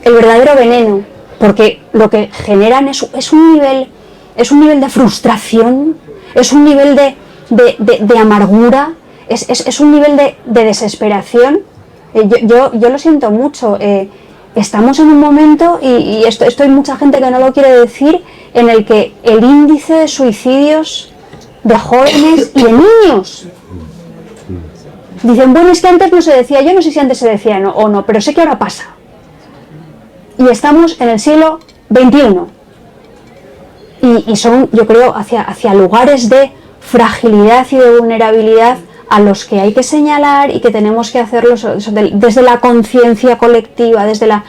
El verdadero veneno, porque lo que generan es un nivel de frustración, es un nivel de amargura, es un nivel de desesperación. Yo lo siento mucho. Estamos en un momento, y esto hay mucha gente que no lo quiere decir, en el que el índice de suicidios de jóvenes y de niños, dicen, bueno, es que antes no se decía, yo no sé si antes se decía o no, pero sé que ahora pasa. Y estamos en el siglo XXI. Y son, yo creo, hacia lugares de fragilidad y de vulnerabilidad a los que hay que señalar y que tenemos que hacerlo desde la conciencia colectiva, desde la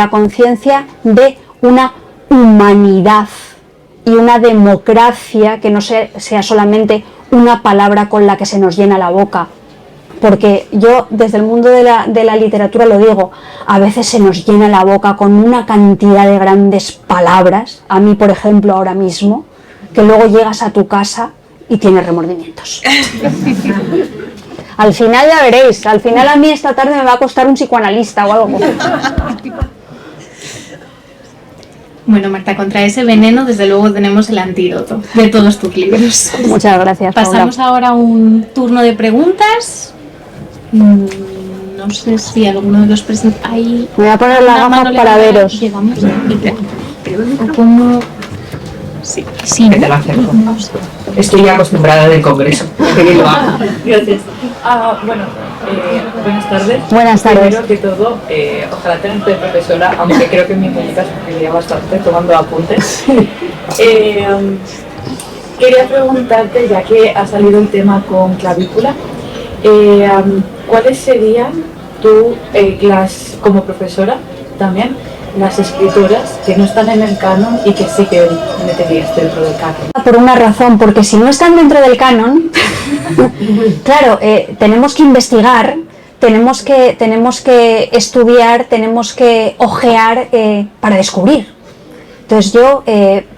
conciencia de una humanidad y una democracia que no sea solamente una palabra con la que se nos llena la boca. Porque yo, desde el mundo de la literatura lo digo, a veces se nos llena la boca con una cantidad de grandes palabras, a mí por ejemplo ahora mismo, que luego llegas a tu casa y tienes remordimientos. Al final ya veréis, al final a mí esta tarde me va a costar un psicoanalista o algo. Bueno, Marta, contra ese veneno desde luego tenemos el antídoto de todos tus libros. Muchas gracias, Paula. Pasamos ahora a un turno de preguntas. No sé si alguno de los presentes... Me voy a poner la gafa para veros. Llegamos o como... Sí, sí. Te la acerco. Estoy ya acostumbrada del congreso. Que bien lo hago. Gracias. Bueno, buenas tardes. Buenas tardes. Primero que todo, ojalá tenerte de profesora, aunque creo que en mi técnica se escribiría bastante tomando apuntes. Quería preguntarte, ya que ha salido el tema con clavícula, ¿cuáles serían como profesora también, las escritoras que no están en el canon y que sí que meterías dentro del canon? Por una razón, porque si no están dentro del canon, claro, tenemos que investigar tenemos que estudiar, tenemos que ojear para descubrir. Entonces yo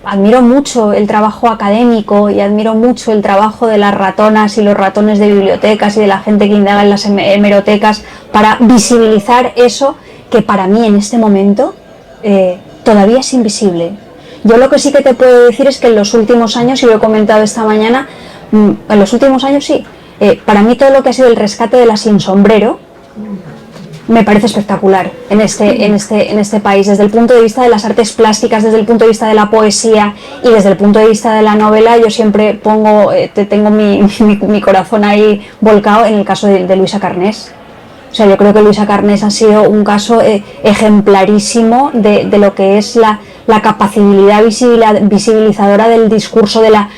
admiro mucho el trabajo académico y admiro mucho el trabajo de las ratonas y los ratones de bibliotecas y de la gente que indaga en las hemerotecas para visibilizar eso que para mí en este momento todavía es invisible. Yo lo que sí que te puedo decir es que en los últimos años, y lo he comentado esta mañana, en los últimos años sí, para mí todo lo que ha sido el rescate de la sin sombrero me parece espectacular en este país, desde el punto de vista de las artes plásticas, desde el punto de vista de la poesía y desde el punto de vista de la novela. Yo siempre tengo mi corazón ahí volcado en el caso de Luisa Carnés. O sea, yo creo que Luisa Carnés ha sido un caso ejemplarísimo de lo que es la capacidad visibilizadora del discurso de la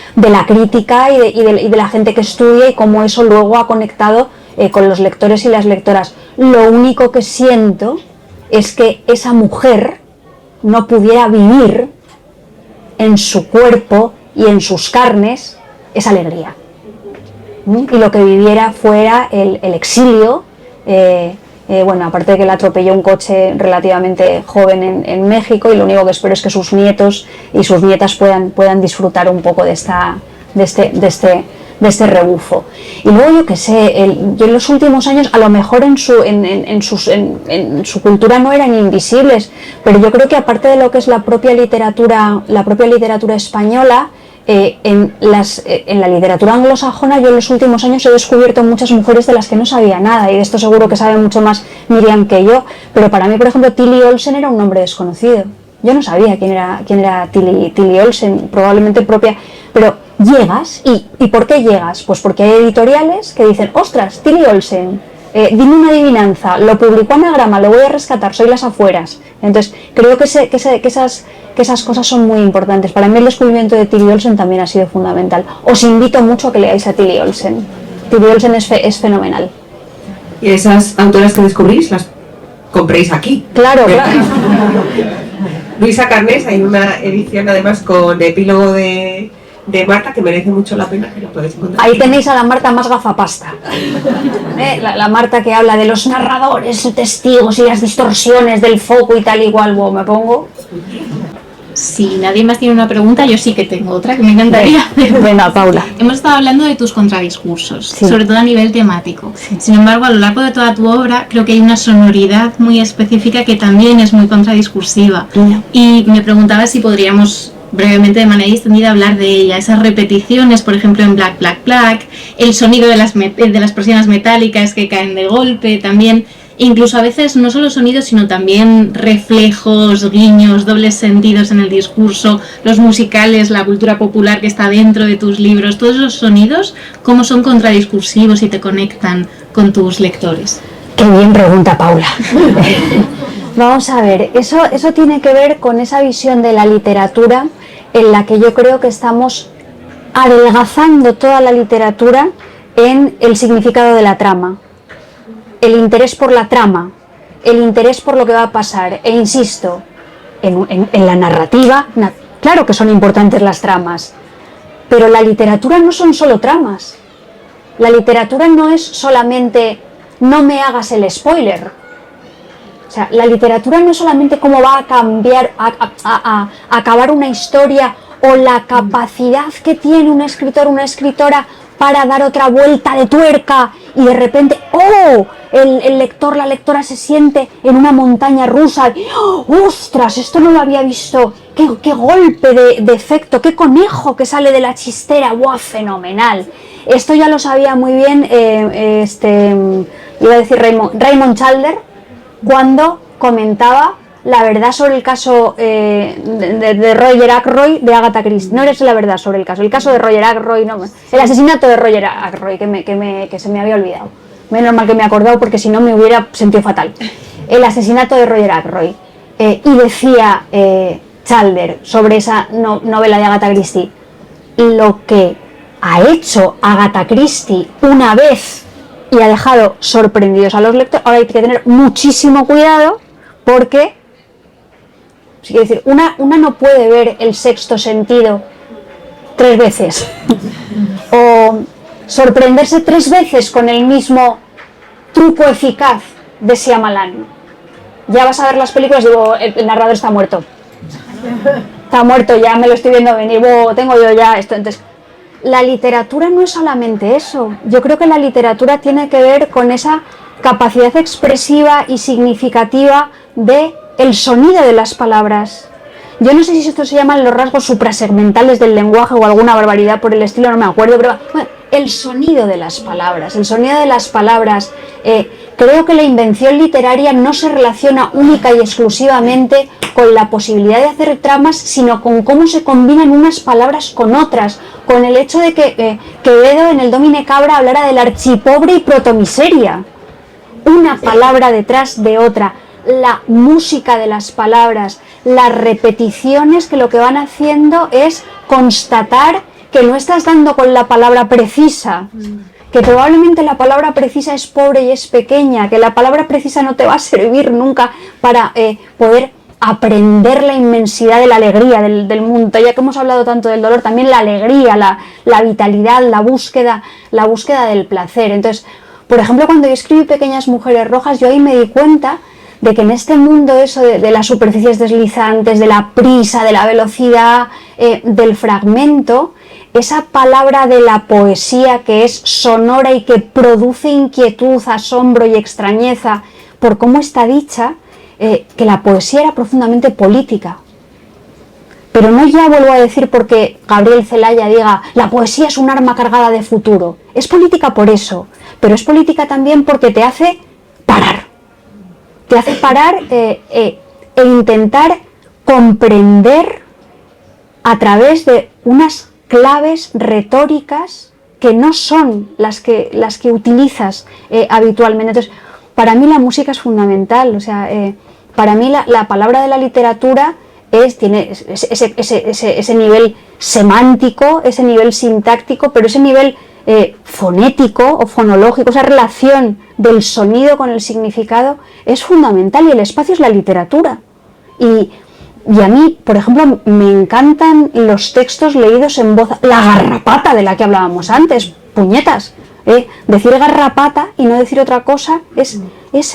crítica y de la gente que estudia, y cómo eso luego ha conectado con los lectores y las lectoras. Lo único que siento es que esa mujer no pudiera vivir en su cuerpo y en sus carnes esa alegría. Y lo que viviera fuera el exilio. Bueno, aparte de que la atropelló un coche relativamente joven en México, y lo único que espero es que sus nietos y sus nietas puedan disfrutar un poco de este rebufo. Y luego yo que sé, yo en los últimos años, a lo mejor en su cultura no eran invisibles, pero yo creo que aparte de lo que es la propia literatura española, en la literatura anglosajona, yo en los últimos años he descubierto muchas mujeres de las que no sabía nada, y de esto seguro que sabe mucho más Miriam que yo, pero para mí, por ejemplo, Tilly Olsen era un nombre desconocido. Yo no sabía quién era Tilly Olsen, probablemente propia, pero llegas, ¿y por qué llegas? Pues porque hay editoriales que dicen, ostras, Tilly Olsen, dime una adivinanza, lo publicó Anagrama, lo voy a rescatar, soy Las Afueras. Entonces creo que esas cosas son muy importantes. Para mí el descubrimiento de Tilly Olsen también ha sido fundamental. Os invito mucho a que leáis a Tilly Olsen. Tilly Olsen es fenomenal. Y esas autoras que descubrís las compréis aquí. Claro. Luisa Carnés, hay una edición además con epílogo de Marta que merece mucho la pena, que lo podéis encontrar. Ahí tenéis a la Marta más gafapasta. La Marta que habla de los narradores, testigos y las distorsiones del foco y tal, igual, me pongo. Si nadie más tiene una pregunta, yo sí que tengo otra que me encantaría hacer. Venga, Paula. Hemos estado hablando de tus contradiscursos, sí, sobre todo a nivel temático. Sí. Sin embargo, a lo largo de toda tu obra, creo que hay una sonoridad muy específica que también es muy contradiscursiva. Y me preguntaba si podríamos brevemente, de manera extendida, hablar de ella. Esas repeticiones, por ejemplo, en Black, Black, Black, el sonido de las persianas metálicas que caen de golpe, también, incluso a veces no solo sonidos, sino también reflejos, guiños, dobles sentidos en el discurso, los musicales, la cultura popular que está dentro de tus libros, todos esos sonidos, ¿cómo son contradiscursivos y te conectan con tus lectores? Qué bien pregunta, Paula. Vamos a ver, eso tiene que ver con esa visión de la literatura en la que yo creo que estamos adelgazando toda la literatura en el significado de la trama, el interés por la trama, el interés por lo que va a pasar. E insisto, en la narrativa, claro que son importantes las tramas, pero la literatura no son solo tramas. La literatura no es solamente no me hagas el spoiler. O sea, la literatura no es solamente cómo va a cambiar, a acabar una historia, o la capacidad que tiene un escritor, una escritora para dar otra vuelta de tuerca y de repente, ¡oh!, el lector, la lectora se siente en una montaña rusa. ¡Oh, ostras! Esto no lo había visto. ¡Qué golpe de efecto! ¡Qué conejo que sale de la chistera! ¡Wow! ¡Fenomenal! Esto ya lo sabía muy bien, iba a decir Raymond Chandler, cuando comentaba la verdad sobre el caso de Roger Ackroyd de Agatha Christie. No eres la verdad sobre el caso de Roger Ackroyd, no, el asesinato de Roger Ackroyd, que se me había olvidado. Menos mal que me he acordado, porque si no me hubiera sentido fatal. El asesinato de Roger Ackroyd. Y decía Chandler sobre esa novela de Agatha Christie: lo que ha hecho Agatha Christie una vez y ha dejado sorprendidos a los lectores, ahora hay que tener muchísimo cuidado, porque quiero decir, una no puede ver El sexto sentido 3 veces o sorprenderse 3 veces con el mismo truco eficaz de Shyamalan. Ya vas a ver las películas y digo, el narrador está muerto. Está muerto, ya me lo estoy viendo venir, tengo yo ya esto. Entonces, la literatura no es solamente eso. Yo creo que la literatura tiene que ver con esa capacidad expresiva y significativa de el sonido de las palabras. Yo no sé si esto se llaman los rasgos suprasegmentales del lenguaje o alguna barbaridad por el estilo, no me acuerdo, pero bueno, el sonido de las palabras, creo que la invención literaria no se relaciona única y exclusivamente con la posibilidad de hacer tramas, sino con cómo se combinan unas palabras con otras, con el hecho de que Quevedo en el Domine Cabra hablara del archipobre y protomiseria, una palabra detrás de otra, la música de las palabras, las repeticiones que lo que van haciendo es constatar que no estás dando con la palabra precisa, que probablemente la palabra precisa es pobre y es pequeña, que la palabra precisa no te va a servir nunca para poder aprender la inmensidad de la alegría del mundo. Ya que hemos hablado tanto del dolor, también la alegría, la vitalidad, la búsqueda del placer. Entonces, por ejemplo, cuando yo escribí Pequeñas Mujeres Rojas, yo ahí me di cuenta de que en este mundo eso de las superficies deslizantes, de la prisa, de la velocidad, del fragmento, esa palabra de la poesía que es sonora y que produce inquietud, asombro y extrañeza por cómo está dicha, que la poesía era profundamente política. Pero no ya vuelvo a decir porque Gabriel Celaya diga la poesía es un arma cargada de futuro. Es política por eso, pero es política también porque te hace parar. Te hace parar e intentar comprender a través de unas claves retóricas que no son las que utilizas habitualmente. Entonces, para mí la música es fundamental. O sea, para mí la palabra de la literatura tiene ese nivel semántico, ese nivel sintáctico, pero ese nivel fonético o fonológico, esa relación del sonido con el significado es fundamental, y el espacio es la literatura. Y a mí, por ejemplo, me encantan los textos leídos en voz, la garrapata de la que hablábamos antes, puñetas, decir garrapata y no decir otra cosa es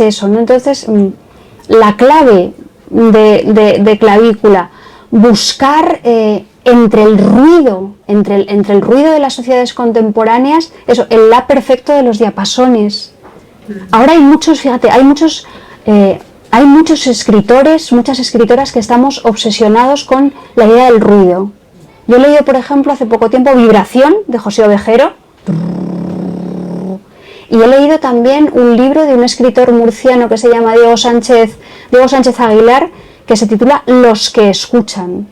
eso, ¿no? Entonces, la clave de clavícula, buscar entre el ruido de las sociedades contemporáneas, eso, el la perfecto de los diapasones. Ahora hay muchos escritores, muchas escritoras que estamos obsesionados con la idea del ruido. Yo he leído, por ejemplo, hace poco tiempo Vibración, de José Ovejero, y he leído también un libro de un escritor murciano que se llama Diego Sánchez Aguilar, que se titula Los que escuchan.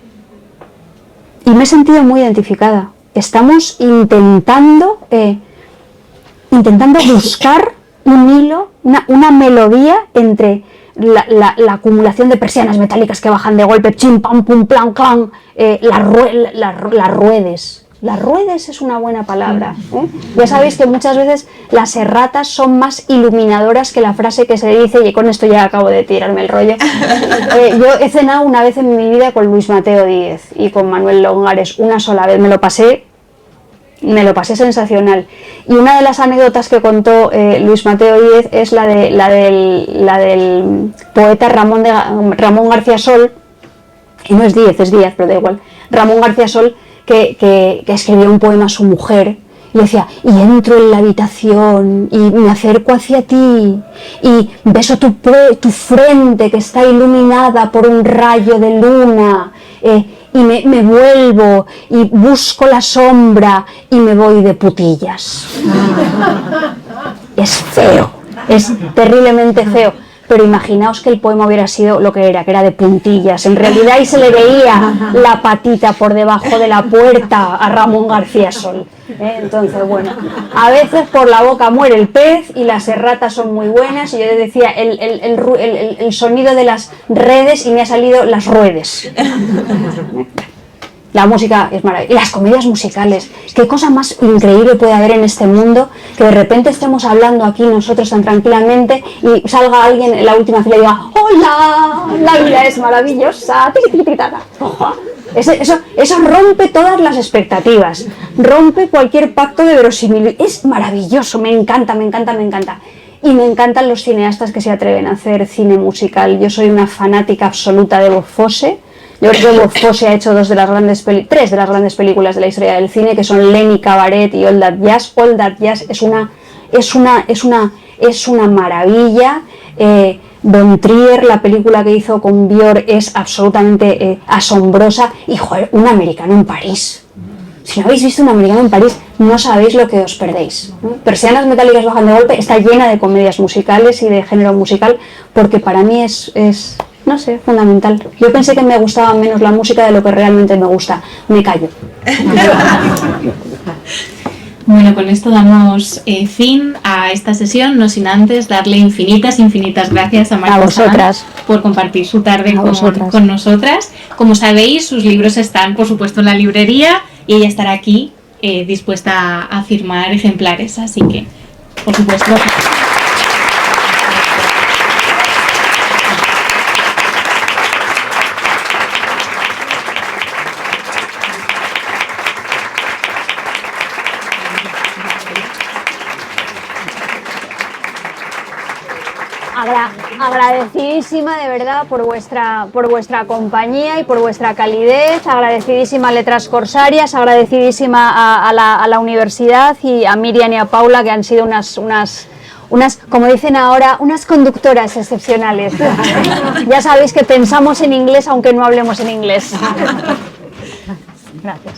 Y me he sentido muy identificada. Estamos intentando buscar un hilo, una melodía entre la acumulación de persianas metálicas que bajan de golpe, chim, pam, pum, plan, clan, las ruedes. Las ruedes es una buena palabra. Ya sabéis que muchas veces las erratas son más iluminadoras que la frase que se dice, y con esto ya acabo de tirarme el rollo. Yo he cenado una vez en mi vida con Luis Mateo Díez y con Manuel Longares, una sola vez, me lo pasé sensacional. Y una de las anécdotas que contó Luis Mateo Díez es la del poeta Ramón García Sol, y no es Díez, es Díaz, pero da igual, Ramón García Sol, que escribió un poema a su mujer y decía, y entro en la habitación y me acerco hacia ti y beso tu frente que está iluminada por un rayo de luna, y me vuelvo y busco la sombra y me voy de putillas. Es feo, es terriblemente feo. Pero imaginaos que el poema hubiera sido lo que era de puntillas. En realidad ahí se le veía la patita por debajo de la puerta a Ramón García Sol. Entonces, bueno, a veces por la boca muere el pez y las erratas son muy buenas. Y yo decía el sonido de las redes y me ha salido las ruedes. La música es maravillosa. Y las comedias musicales. ¿Qué cosa más increíble puede haber en este mundo? Que de repente estemos hablando aquí nosotros tan tranquilamente y salga alguien en la última fila y diga ¡hola! La vida es maravillosa. Eso rompe todas las expectativas. Rompe cualquier pacto de verosimilitud. Es maravilloso. Me encanta. y me encantan los cineastas que se atreven a hacer cine musical. Yo soy una fanática absoluta de Bob Fosse. Yo creo que Bob Fosse ha hecho tres de las grandes películas de la historia del cine, que son Lenny, Cabaret y All That Jazz. All That Jazz es una maravilla. Von Trier, la película que hizo con Björk, es absolutamente asombrosa. Y joder, Un americano en París. Si no habéis visto Un americano en París, no sabéis lo que os perdéis, ¿no? Persianas metálicas bajan de golpe está llena de comedias musicales y de género musical, porque para mí es no sé, fundamental. Yo pensé que me gustaba menos la música de lo que realmente me gusta. Me callo. Bueno, con esto damos fin a esta sesión, no sin antes darle infinitas gracias a Marta vosotras por compartir su tarde con nosotras. Como sabéis, sus libros están, por supuesto, en la librería y ella estará aquí dispuesta a firmar ejemplares, así que, por supuesto... Agradecidísima de verdad por vuestra compañía y por vuestra calidez, agradecidísima a Letras Corsarias, agradecidísima a la universidad y a Miriam y a Paula, que han sido unas, como dicen ahora, unas conductoras excepcionales. Ya sabéis que pensamos en inglés aunque no hablemos en inglés. Gracias.